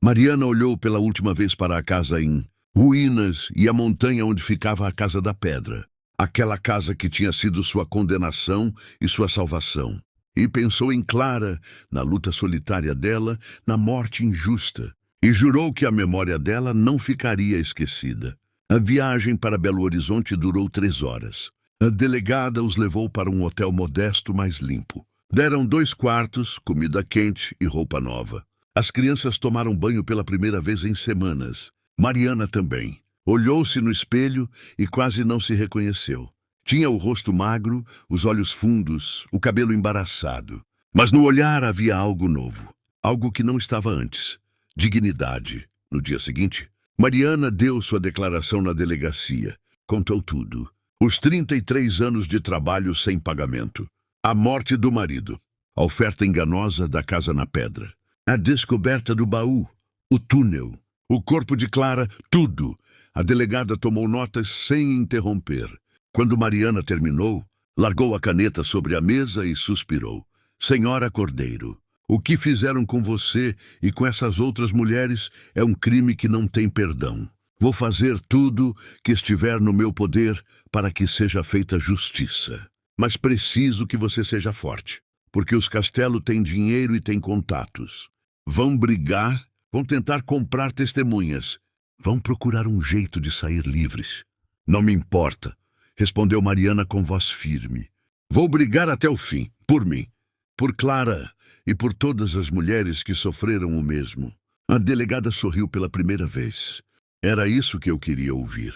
[SPEAKER 1] Mariana olhou pela última vez para a casa em ruínas e a montanha onde ficava a Casa da Pedra. Aquela casa que tinha sido sua condenação e sua salvação. E pensou em Clara, na luta solitária dela, na morte injusta. E jurou que a memória dela não ficaria esquecida. A viagem para Belo Horizonte durou 3 horas. A delegada os levou para um hotel modesto, mas limpo. Deram 2 quartos, comida quente e roupa nova. As crianças tomaram banho pela primeira vez em semanas. Mariana também. Olhou-se no espelho e quase não se reconheceu. Tinha o rosto magro, os olhos fundos, o cabelo embaraçado. Mas no olhar havia algo novo. Algo que não estava antes. Dignidade. No dia seguinte, Mariana deu sua declaração na delegacia. Contou tudo. Os 33 anos de trabalho sem pagamento. A morte do marido. A oferta enganosa da Casa na Pedra. A descoberta do baú, o túnel, o corpo de Clara, tudo. A delegada tomou notas sem interromper. Quando Mariana terminou, largou a caneta sobre a mesa e suspirou. Senhora Cordeiro, o que fizeram com você e com essas outras mulheres é um crime que não tem perdão. Vou fazer tudo que estiver no meu poder para que seja feita justiça. Mas preciso que você seja forte, porque os Castelo têm dinheiro e têm contatos. Vão brigar, vão tentar comprar testemunhas. Vão procurar um jeito de sair livres. Não me importa, respondeu Mariana com voz firme. Vou brigar até o fim, por mim, por Clara e por todas as mulheres que sofreram o mesmo. A delegada sorriu pela primeira vez. Era isso que eu queria ouvir.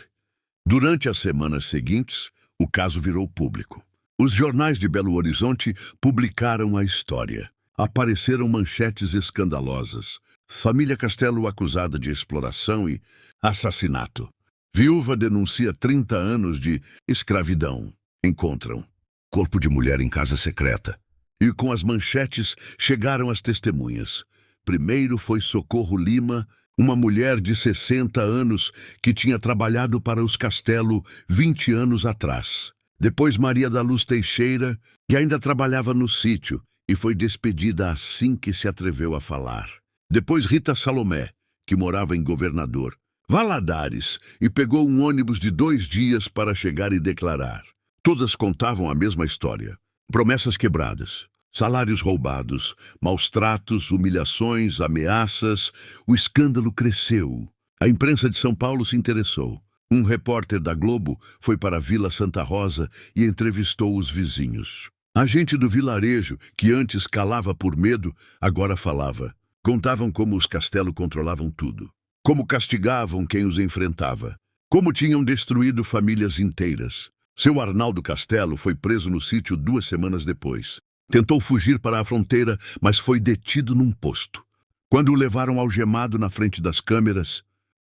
[SPEAKER 1] Durante as semanas seguintes, o caso virou público. Os jornais de Belo Horizonte publicaram a história. Apareceram manchetes escandalosas. Família Castelo acusada de exploração e assassinato. Viúva denuncia 30 anos de escravidão. Encontram corpo de mulher em casa secreta. E com as manchetes chegaram as testemunhas. Primeiro foi Socorro Lima, uma mulher de 60 anos que tinha trabalhado para os Castelo 20 anos atrás. Depois Maria da Luz Teixeira, que ainda trabalhava no sítio e foi despedida assim que se atreveu a falar. Depois Rita Salomé, que morava em Governador Valadares e pegou um ônibus de 2 dias para chegar e declarar. Todas contavam a mesma história. Promessas quebradas, salários roubados, maus tratos, humilhações, ameaças. O escândalo cresceu. A imprensa de São Paulo se interessou. Um repórter da Globo foi para a Vila Santa Rosa e entrevistou os vizinhos. A gente do vilarejo, que antes calava por medo, agora falava. Contavam como os Castelo controlavam tudo. Como castigavam quem os enfrentava. Como tinham destruído famílias inteiras. Seu Arnaldo Castelo foi preso no sítio 2 semanas depois. Tentou fugir para a fronteira, mas foi detido num posto. Quando o levaram algemado na frente das câmeras,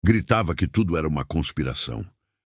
[SPEAKER 1] gritava que tudo era uma conspiração.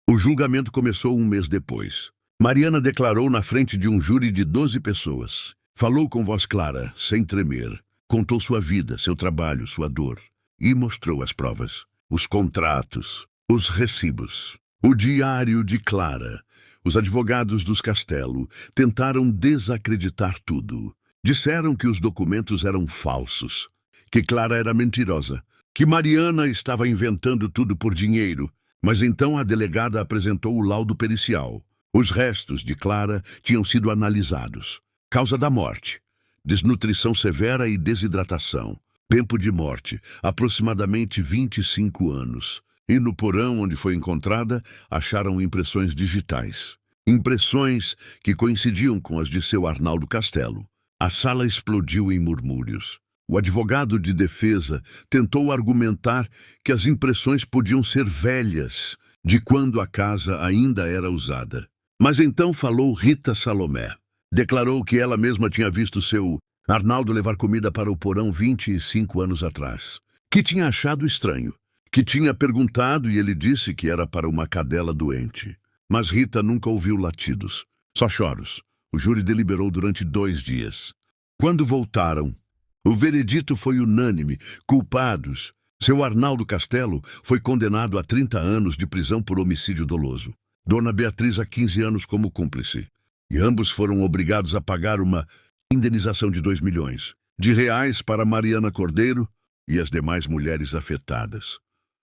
[SPEAKER 1] O julgamento começou 1 mês depois. Mariana declarou na frente de um júri de 12 pessoas. Falou com voz clara, sem tremer. Contou sua vida, seu trabalho, sua dor. E mostrou as provas. Os contratos, os recibos. O diário de Clara. Os advogados dos Castelo tentaram desacreditar tudo. Disseram que os documentos eram falsos, que Clara era mentirosa, que Mariana estava inventando tudo por dinheiro. Mas então a delegada apresentou o laudo pericial. Os restos de Clara tinham sido analisados. Causa da morte: desnutrição severa e desidratação. Tempo de morte: aproximadamente 25 anos. E no porão onde foi encontrada, acharam impressões digitais. Impressões que coincidiam com as de seu Arnaldo Castelo. A sala explodiu em murmúrios. O advogado de defesa tentou argumentar que as impressões podiam ser velhas, de quando a casa ainda era usada. Mas então falou Rita Salomé. Declarou que ela mesma tinha visto seu Arnaldo levar comida para o porão 25 anos atrás. Que tinha achado estranho. Que tinha perguntado e ele disse que era para uma cadela doente. Mas Rita nunca ouviu latidos, só choros. O júri deliberou durante 2 dias. Quando voltaram, o veredito foi unânime: culpados. Seu Arnaldo Castelo foi condenado a 30 anos de prisão por homicídio doloso. Dona Beatriz a 15 anos como cúmplice. E ambos foram obrigados a pagar uma indenização de 2 milhões de reais para Mariana Cordeiro e as demais mulheres afetadas.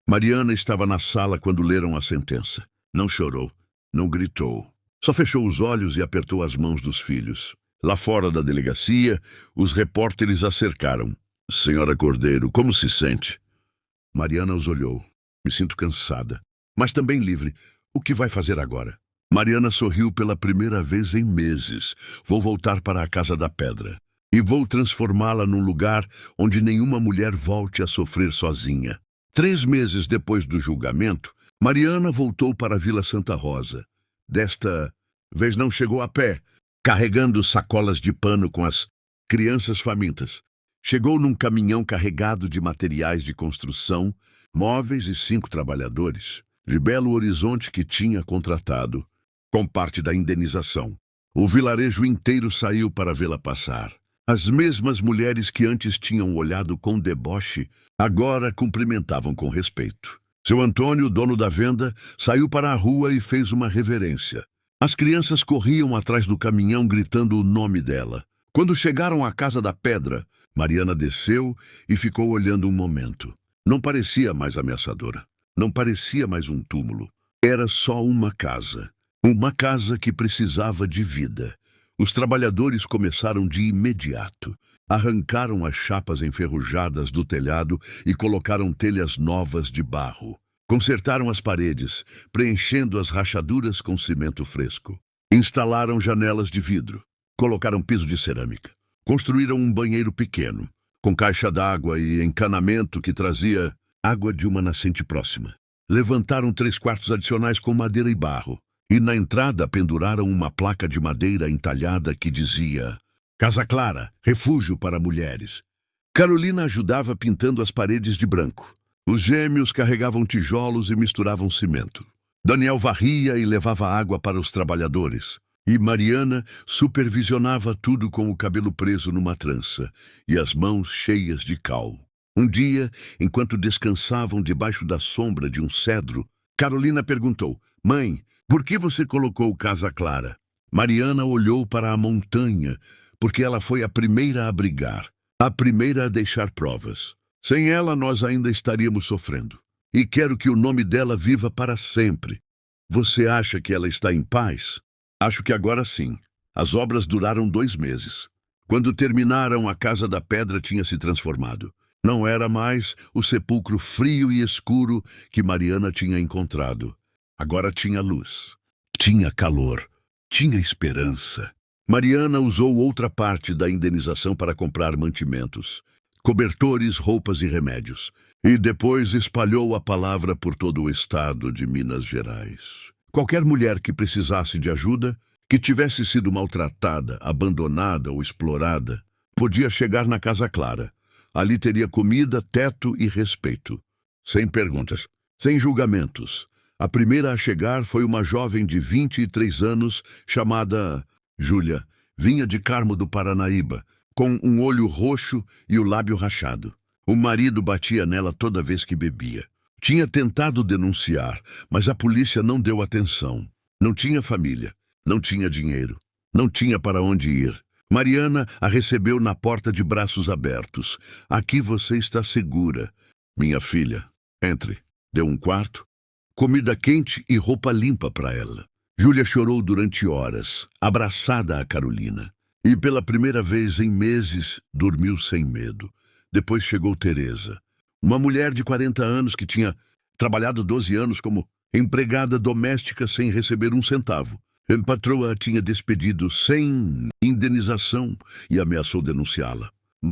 [SPEAKER 1] Mariana estava na sala quando leram a sentença. Não chorou, não gritou. Só fechou os olhos e apertou as mãos dos filhos. Lá fora da delegacia, os repórteres a cercaram. Senhora Cordeiro, como se sente? Mariana os olhou. Me sinto cansada, mas também livre. O que vai fazer agora? Mariana sorriu pela primeira vez em meses. Vou voltar para a Casa da Pedra. E vou transformá-la num lugar onde nenhuma mulher volte a sofrer sozinha. 3 meses depois do julgamento, Mariana voltou para a Vila Santa Rosa. Desta vez não chegou a pé, carregando sacolas de pano com as crianças famintas. Chegou num caminhão carregado de materiais de construção, móveis e 5 trabalhadores, de Belo Horizonte que tinha contratado, com parte da indenização. O vilarejo inteiro saiu para vê-la passar. As mesmas mulheres que antes tinham olhado com deboche, agora cumprimentavam com respeito. Seu Antônio, dono da venda, saiu para a rua e fez uma reverência. As crianças corriam atrás do caminhão gritando o nome dela. Quando chegaram à Casa da Pedra, Mariana desceu e ficou olhando um momento. Não parecia mais ameaçadora. Não parecia mais um túmulo. Era só uma casa. Uma casa que precisava de vida. Os trabalhadores começaram de imediato. Arrancaram as chapas enferrujadas do telhado e colocaram telhas novas de barro. Consertaram as paredes, preenchendo as rachaduras com cimento fresco. Instalaram janelas de vidro. Colocaram piso de cerâmica. Construíram um banheiro pequeno, com caixa d'água e encanamento que trazia água de uma nascente próxima. Levantaram 3 quartos adicionais com madeira e barro. E na entrada penduraram uma placa de madeira entalhada que dizia: Casa Clara, refúgio para mulheres. Carolina ajudava pintando as paredes de branco. Os gêmeos carregavam tijolos e misturavam cimento. Daniel varria e levava água para os trabalhadores. E Mariana supervisionava tudo com o cabelo preso numa trança e as mãos cheias de cal. Um dia, enquanto descansavam debaixo da sombra de um cedro, Carolina perguntou: "Mãe, por que você colocou Casa Clara?" Mariana olhou para a montanha, porque ela foi a primeira a brigar, a primeira a deixar provas. Sem ela, nós ainda estaríamos sofrendo. E quero que o nome dela viva para sempre. Você acha que ela está em paz? Acho que agora sim. As obras duraram 2 meses. Quando terminaram, a Casa da Pedra tinha se transformado. Não era mais o sepulcro frio e escuro que Mariana tinha encontrado. Agora tinha luz, tinha calor, tinha esperança. Mariana usou outra parte da indenização para comprar mantimentos, cobertores, roupas e remédios, e depois espalhou a palavra por todo o estado de Minas Gerais. Qualquer mulher que precisasse de ajuda, que tivesse sido maltratada, abandonada ou explorada, podia chegar na Casa Clara. Ali teria comida, teto e respeito. Sem perguntas, sem julgamentos. A primeira a chegar foi uma jovem de 23 anos chamada Júlia. Vinha de Carmo do Paranaíba, com um olho roxo e o lábio rachado. O marido batia nela toda vez que bebia. Tinha tentado denunciar, mas a polícia não deu atenção. Não tinha família, não tinha dinheiro, não tinha para onde ir. Mariana a recebeu na porta de braços abertos. "Aqui você está segura, minha filha. Entre." Deu um quarto, comida quente e roupa limpa para ela. Júlia chorou durante horas, abraçada a Carolina. E pela primeira vez em meses, dormiu sem medo. Depois chegou Teresa, uma mulher de 40 anos que tinha trabalhado 12 anos como empregada doméstica sem receber um centavo. A patroa a tinha despedido sem indenização e ameaçou denunciá-la,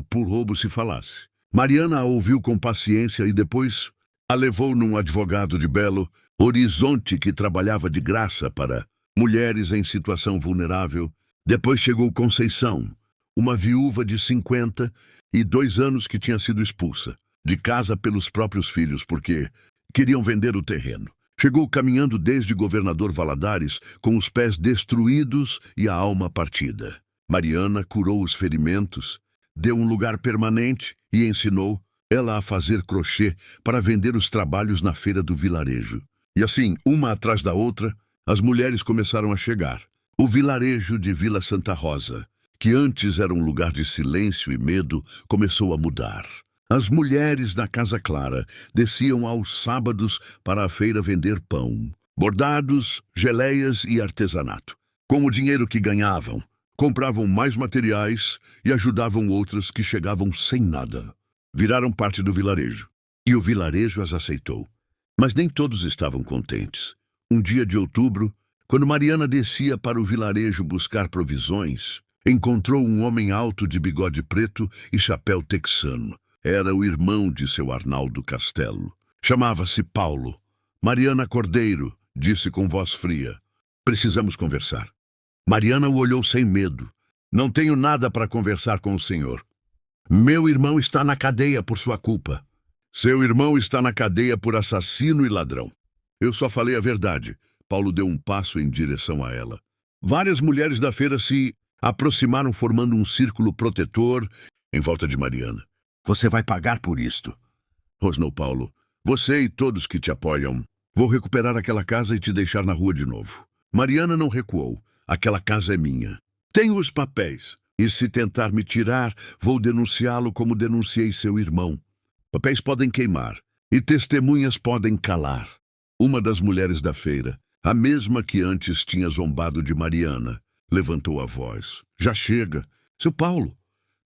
[SPEAKER 1] por roubo se falasse. Mariana a ouviu com paciência e depois a levou num advogado de Belo Horizonte que trabalhava de graça para mulheres em situação vulnerável. Depois chegou Conceição, uma viúva de 52 anos que tinha sido expulsa de casa pelos próprios filhos porque queriam vender o terreno. Chegou caminhando desde Governador Valadares com os pés destruídos e a alma partida. Mariana curou os ferimentos, deu um lugar permanente e ensinou ela a fazer crochê para vender os trabalhos na feira do vilarejo. E assim, uma atrás da outra, as mulheres começaram a chegar. O vilarejo de Vila Santa Rosa, que antes era um lugar de silêncio e medo, começou a mudar. As mulheres da Casa Clara desciam aos sábados para a feira vender pão, bordados, geleias e artesanato. Com o dinheiro que ganhavam, compravam mais materiais e ajudavam outras que chegavam sem nada. Viraram parte do vilarejo, e o vilarejo as aceitou. Mas nem todos estavam contentes. Um dia de outubro, quando Mariana descia para o vilarejo buscar provisões, encontrou um homem alto de bigode preto e chapéu texano. Era o irmão de seu Arnaldo Castelo. Chamava-se Paulo. "Mariana Cordeiro", disse com voz fria. "Precisamos conversar." Mariana o olhou sem medo. "Não tenho nada para conversar com o senhor. Meu irmão está na cadeia por sua culpa." "Seu irmão está na cadeia por assassino e ladrão." "Eu só falei a verdade." Paulo deu um passo em direção a ela. Várias mulheres da feira se aproximaram formando um círculo protetor em volta de Mariana. "Você vai pagar por isto", rosnou Paulo. "Você e todos que te apoiam. Vou recuperar aquela casa e te deixar na rua de novo." Mariana não recuou. "Aquela casa é minha. Tenho os papéis. E se tentar me tirar, vou denunciá-lo como denunciei seu irmão. Papéis podem queimar e testemunhas podem calar." Uma das mulheres da feira, a mesma que antes tinha zombado de Mariana, levantou a voz. "Já chega. Seu Paulo,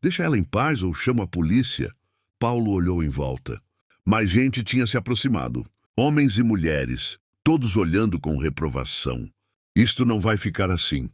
[SPEAKER 1] deixa ela em paz ou chamo a polícia." Paulo olhou em volta. Mais gente tinha se aproximado. Homens e mulheres, todos olhando com reprovação. "Isto não vai ficar assim",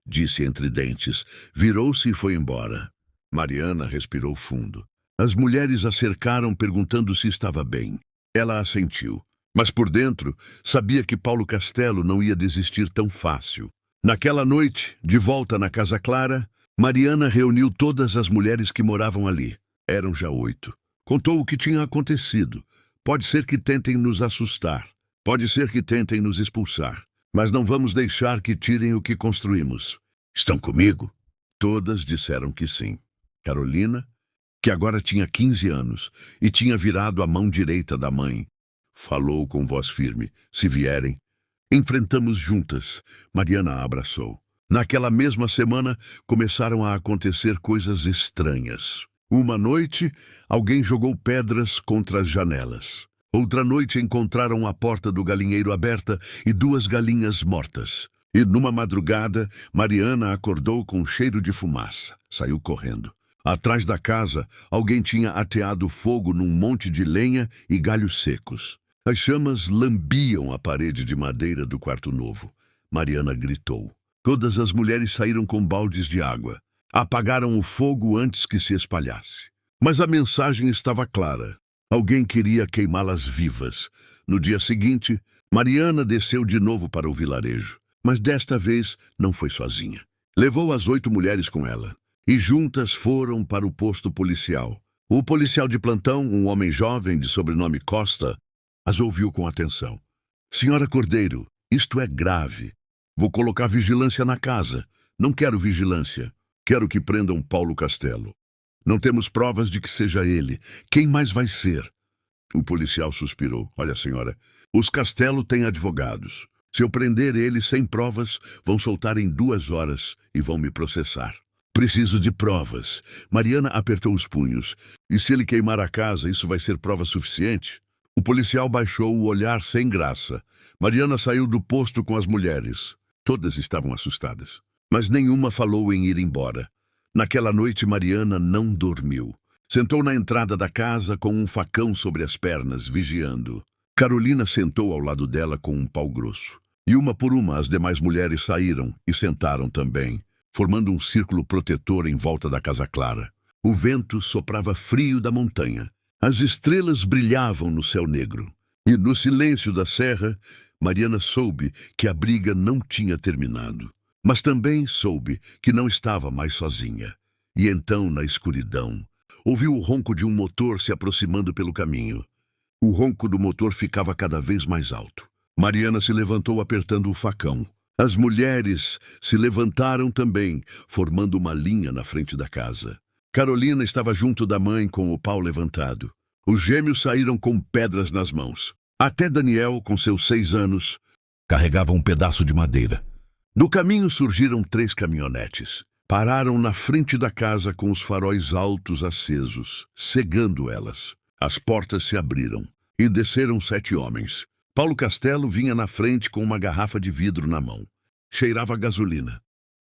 [SPEAKER 1] disse entre dentes. Virou-se e foi embora. Mariana respirou fundo. As mulheres a cercaram perguntando se estava bem. Ela assentiu. Mas por dentro, sabia que Paulo Castelo não ia desistir tão fácil. Naquela noite, de volta na Casa Clara, Mariana reuniu todas as mulheres que moravam ali. Eram já 8. Contou o que tinha acontecido. "Pode ser que tentem nos assustar", Pode ser que tentem nos expulsar, mas não vamos deixar que tirem o que construímos. Estão comigo? Todas disseram que sim. Carolina, que agora tinha 15 anos e tinha virado a mão direita da mãe, falou com voz firme: se vierem, enfrentamos juntas. Mariana a abraçou. Naquela mesma semana, começaram a acontecer coisas estranhas. Uma noite, alguém jogou pedras contra as janelas. Outra noite, encontraram a porta do galinheiro aberta e 2 galinhas mortas. E numa madrugada, Mariana acordou com um cheiro de fumaça. Saiu correndo. Atrás da casa, alguém tinha ateado fogo num monte de lenha e galhos secos. As chamas lambiam a parede de madeira do quarto novo. Mariana gritou. Todas as mulheres saíram com baldes de água. Apagaram o fogo antes que se espalhasse. Mas a mensagem estava clara. Alguém queria queimá-las vivas. No dia seguinte, Mariana desceu de novo para o vilarejo. Mas desta vez não foi sozinha. Levou as 8 mulheres com ela. E juntas foram para o posto policial. O policial de plantão, um homem jovem de sobrenome Costa, as ouviu com atenção. Senhora Cordeiro, isto é grave. Vou colocar vigilância na casa. Não quero vigilância. Quero que prendam Paulo Castelo. Não temos provas de que seja ele. Quem mais vai ser? O policial suspirou. Olha, senhora, os Castelo têm advogados. Se eu prender ele sem provas, vão soltar em 2 horas e vão me processar. Preciso de provas. Mariana apertou os punhos. E se ele queimar a casa, isso vai ser prova suficiente? O policial baixou o olhar sem graça. Mariana saiu do posto com as mulheres. Todas estavam assustadas. Mas nenhuma falou em ir embora. Naquela noite, Mariana não dormiu. Sentou na entrada da casa com um facão sobre as pernas, vigiando. Carolina sentou ao lado dela com um pau grosso. E uma por uma as demais mulheres saíram e sentaram também, formando um círculo protetor em volta da Casa Clara. O vento soprava frio da montanha. As estrelas brilhavam no céu negro. E no silêncio da serra, Mariana soube que a briga não tinha terminado. Mas também soube que não estava mais sozinha. E então, na escuridão, ouviu o ronco de um motor se aproximando pelo caminho. O ronco do motor ficava cada vez mais alto. Mariana se levantou apertando o facão. As mulheres se levantaram também, formando uma linha na frente da casa. Carolina estava junto da mãe com o pau levantado. Os gêmeos saíram com pedras nas mãos. Até Daniel, com seus 6 anos, carregava um pedaço de madeira. Do caminho surgiram 3 caminhonetes. Pararam na frente da casa com os faróis altos acesos, cegando elas. As portas se abriram e desceram 7 homens. Paulo Castelo vinha na frente com uma garrafa de vidro na mão. Cheirava a gasolina.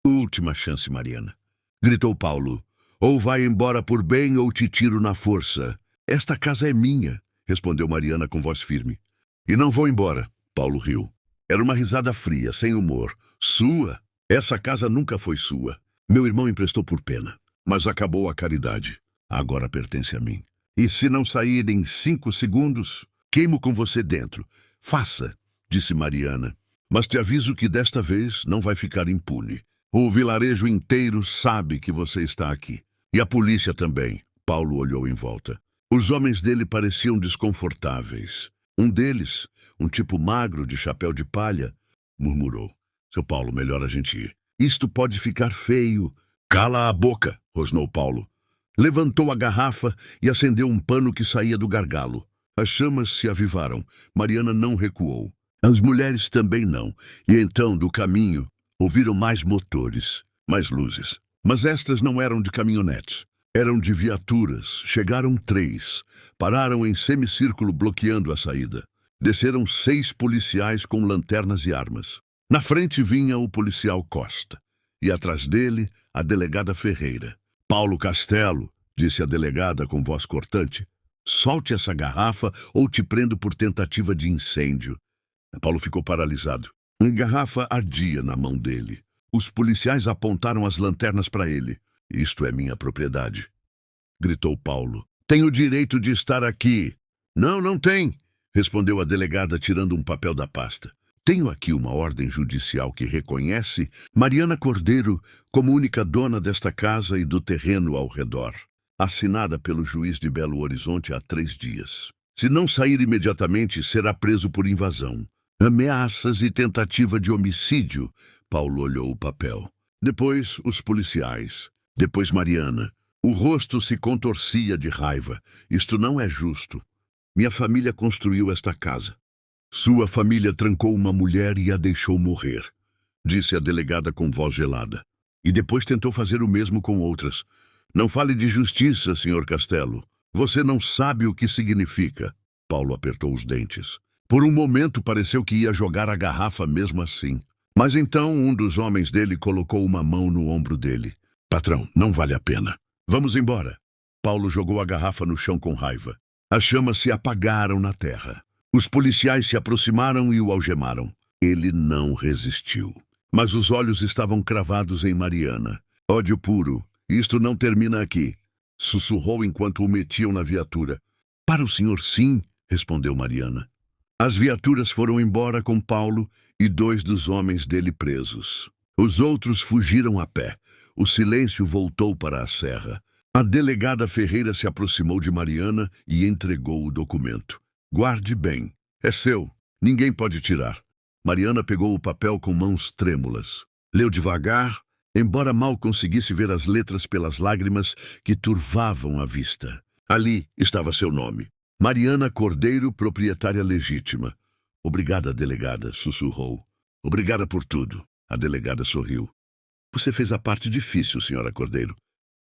[SPEAKER 1] Última chance, Mariana. Gritou Paulo. Ou vai embora por bem ou te tiro na força. Esta casa é minha, respondeu Mariana com voz firme. E não vou embora, Paulo riu. Era uma risada fria, sem humor. Sua? Essa casa nunca foi sua. Meu irmão emprestou por pena, mas acabou a caridade. Agora pertence a mim. E se não sair em 5 segundos, queimo com você dentro. Faça, disse Mariana. Mas te aviso que desta vez não vai ficar impune. O vilarejo inteiro sabe que você está aqui. E a polícia também. Paulo olhou em volta. Os homens dele pareciam desconfortáveis. Um deles, um tipo magro de chapéu de palha, murmurou. Seu Paulo, melhor a gente ir. Isto pode ficar feio. Cala a boca, rosnou Paulo. Levantou a garrafa e acendeu um pano que saía do gargalo. As chamas se avivaram. Mariana não recuou. As mulheres também não. E então, do caminho, ouviram mais motores, mais luzes. Mas estas não eram de caminhonetes. Eram de viaturas. Chegaram 3. Pararam em semicírculo bloqueando a saída. Desceram 6 policiais com lanternas e armas. Na frente vinha o policial Costa. E atrás dele, a delegada Ferreira. Paulo Castelo, disse a delegada com voz cortante, solte essa garrafa ou te prendo por tentativa de incêndio. Paulo ficou paralisado. A garrafa ardia na mão dele. Os policiais apontaram as lanternas para ele. Isto é minha propriedade, gritou Paulo. Tenho o direito de estar aqui. Não, não tem, respondeu a delegada tirando um papel da pasta. Tenho aqui uma ordem judicial que reconhece Mariana Cordeiro como única dona desta casa e do terreno ao redor, assinada pelo juiz de Belo Horizonte há 3 dias. Se não sair imediatamente, será preso por invasão. Ameaças e tentativa de homicídio. Paulo olhou o papel. Depois, os policiais. Depois, Mariana. O rosto se contorcia de raiva. Isto não é justo. Minha família construiu esta casa. Sua família trancou uma mulher e a deixou morrer, disse a delegada com voz gelada. E depois tentou fazer o mesmo com outras. Não fale de justiça, Sr. Castelo. Você não sabe o que significa. Paulo apertou os dentes. Por um momento pareceu que ia jogar a garrafa mesmo assim. Mas então um dos homens dele colocou uma mão no ombro dele. Patrão, não vale a pena. Vamos embora. Paulo jogou a garrafa no chão com raiva. As chamas se apagaram na terra. Os policiais se aproximaram e o algemaram. Ele não resistiu. Mas os olhos estavam cravados em Mariana. Ódio puro. Isto não termina aqui. Sussurrou enquanto o metiam na viatura. Para o senhor, sim, respondeu Mariana. As viaturas foram embora com Paulo e 2 dos homens dele presos. Os outros fugiram a pé. O silêncio voltou para a serra. A delegada Ferreira se aproximou de Mariana e entregou o documento. Guarde bem. É seu. Ninguém pode tirar. Mariana pegou o papel com mãos trêmulas. Leu devagar, embora mal conseguisse ver as letras pelas lágrimas que turvavam a vista. Ali estava seu nome. Mariana Cordeiro, proprietária legítima. Obrigada, delegada, sussurrou. Obrigada por tudo. A delegada sorriu. Você fez a parte difícil, senhora Cordeiro.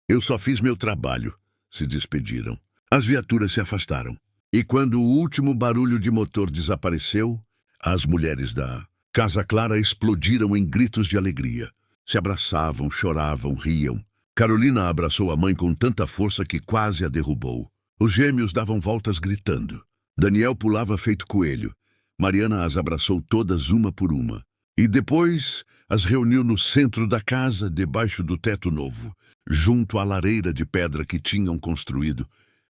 [SPEAKER 1] Eu só fiz meu trabalho. Se despediram. As viaturas se afastaram. E quando o último barulho de motor desapareceu, as mulheres da Casa Clara explodiram em gritos de alegria. Se abraçavam, choravam, riam. Carolina abraçou a mãe com tanta força que quase a derrubou. Os gêmeos davam voltas gritando. Daniel pulava feito coelho. Mariana as abraçou todas uma por uma. E depois as reuniu no centro da casa, debaixo do teto novo, junto à lareira de pedra que tinham construído.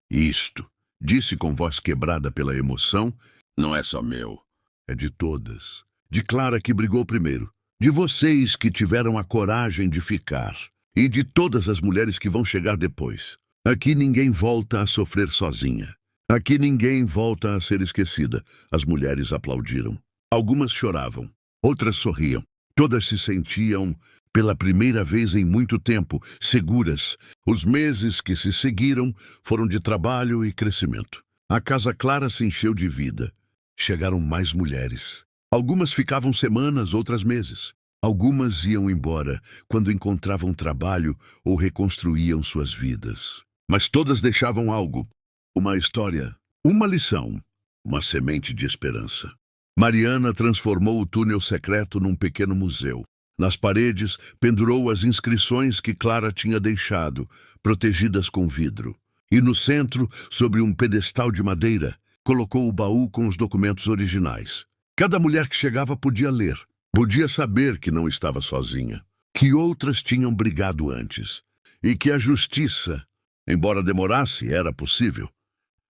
[SPEAKER 1] Isto, disse com voz quebrada pela emoção, não é só meu, é de todas. De Clara, que brigou primeiro. De vocês que tiveram a coragem de ficar. E de todas as mulheres que vão chegar depois. Aqui ninguém volta a sofrer sozinha. Aqui ninguém volta a ser esquecida. As mulheres aplaudiram. Algumas choravam. Outras sorriam. Todas se sentiam, pela primeira vez em muito tempo, seguras. Os meses que se seguiram foram de trabalho e crescimento. A Casa Clara se encheu de vida. Chegaram mais mulheres. Algumas ficavam semanas, outras meses. Algumas iam embora quando encontravam trabalho ou reconstruíam suas vidas. Mas todas deixavam algo. Uma história, uma lição, uma semente de esperança. Mariana transformou o túnel secreto num pequeno museu. Nas paredes, pendurou as inscrições que Clara tinha deixado, protegidas com vidro. E no centro, sobre um pedestal de madeira, colocou o baú com os documentos originais. Cada mulher que chegava podia ler, podia saber que não estava sozinha, que outras tinham brigado antes, e que a justiça, embora demorasse, era possível.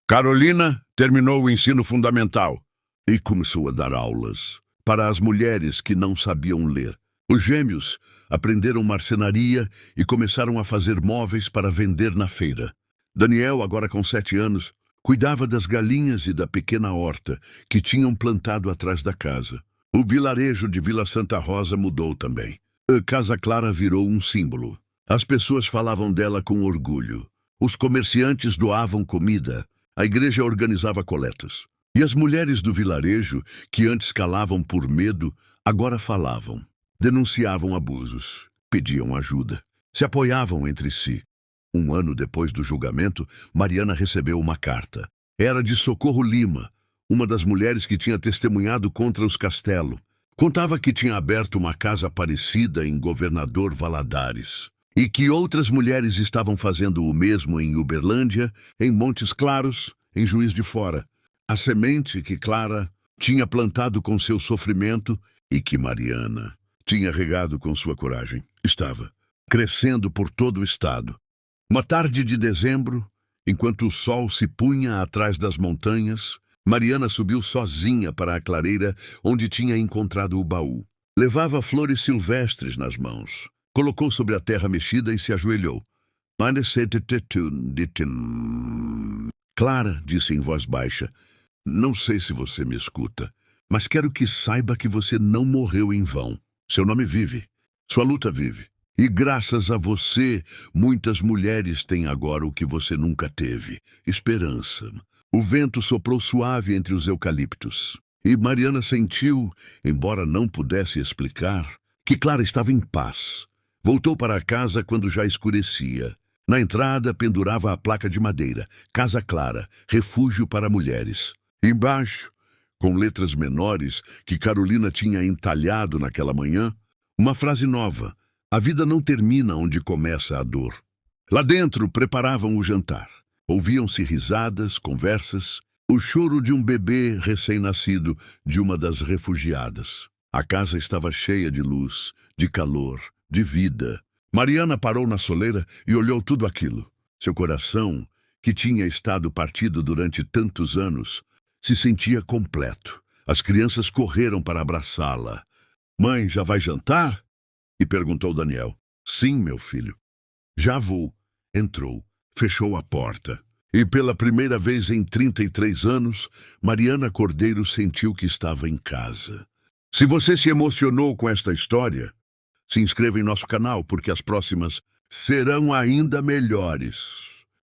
[SPEAKER 1] Carolina terminou o ensino fundamental e começou a dar aulas para as mulheres que não sabiam ler. Os gêmeos aprenderam marcenaria e começaram a fazer móveis para vender na feira. Daniel, agora com 7 anos, cuidava das galinhas e da pequena horta que tinham plantado atrás da casa. O vilarejo de Vila Santa Rosa mudou também. A Casa Clara virou um símbolo. As pessoas falavam dela com orgulho. Os comerciantes doavam comida. A igreja organizava coletas. E as mulheres do vilarejo, que antes calavam por medo, agora falavam. Denunciavam abusos. Pediam ajuda. Se apoiavam entre si. 1 ano depois do julgamento, Mariana recebeu uma carta. Era de Socorro Lima, uma das mulheres que tinha testemunhado contra os Castelo. Contava que tinha aberto uma casa parecida em Governador Valadares. E que outras mulheres estavam fazendo o mesmo em Uberlândia, em Montes Claros, em Juiz de Fora. A semente que Clara tinha plantado com seu sofrimento e que Mariana tinha regado com sua coragem, estava crescendo por todo o estado. Uma tarde de dezembro, enquanto o sol se punha atrás das montanhas, Mariana subiu sozinha para a clareira onde tinha encontrado o baú. Levava flores silvestres nas mãos. Colocou sobre a terra mexida e se ajoelhou. Clara disse em voz baixa: "Não sei se você me escuta, mas quero que saiba que você não morreu em vão. Seu nome vive. Sua luta vive. E graças a você, muitas mulheres têm agora o que você nunca teve: esperança." O vento soprou suave entre os eucaliptos. E Mariana sentiu, embora não pudesse explicar, que Clara estava em paz. Voltou para casa quando já escurecia. Na entrada pendurava a placa de madeira: Casa Clara, refúgio para mulheres. Embaixo, com letras menores que Carolina tinha entalhado naquela manhã, uma frase nova: a vida não termina onde começa a dor. Lá dentro preparavam o jantar. Ouviam-se risadas, conversas, o choro de um bebê recém-nascido de uma das refugiadas. A casa estava cheia de luz, de calor, de vida. Mariana parou na soleira e olhou tudo aquilo. Seu coração, que tinha estado partido durante tantos anos, se sentia completo. As crianças correram para abraçá-la. "Mãe, já vai jantar?" E perguntou Daniel. "Sim, meu filho." "Já vou." Entrou, fechou a porta. E pela primeira vez em 33 anos, Mariana Cordeiro sentiu que estava em casa. Se você se emocionou com esta história, se inscreva em nosso canal, porque as próximas serão ainda melhores.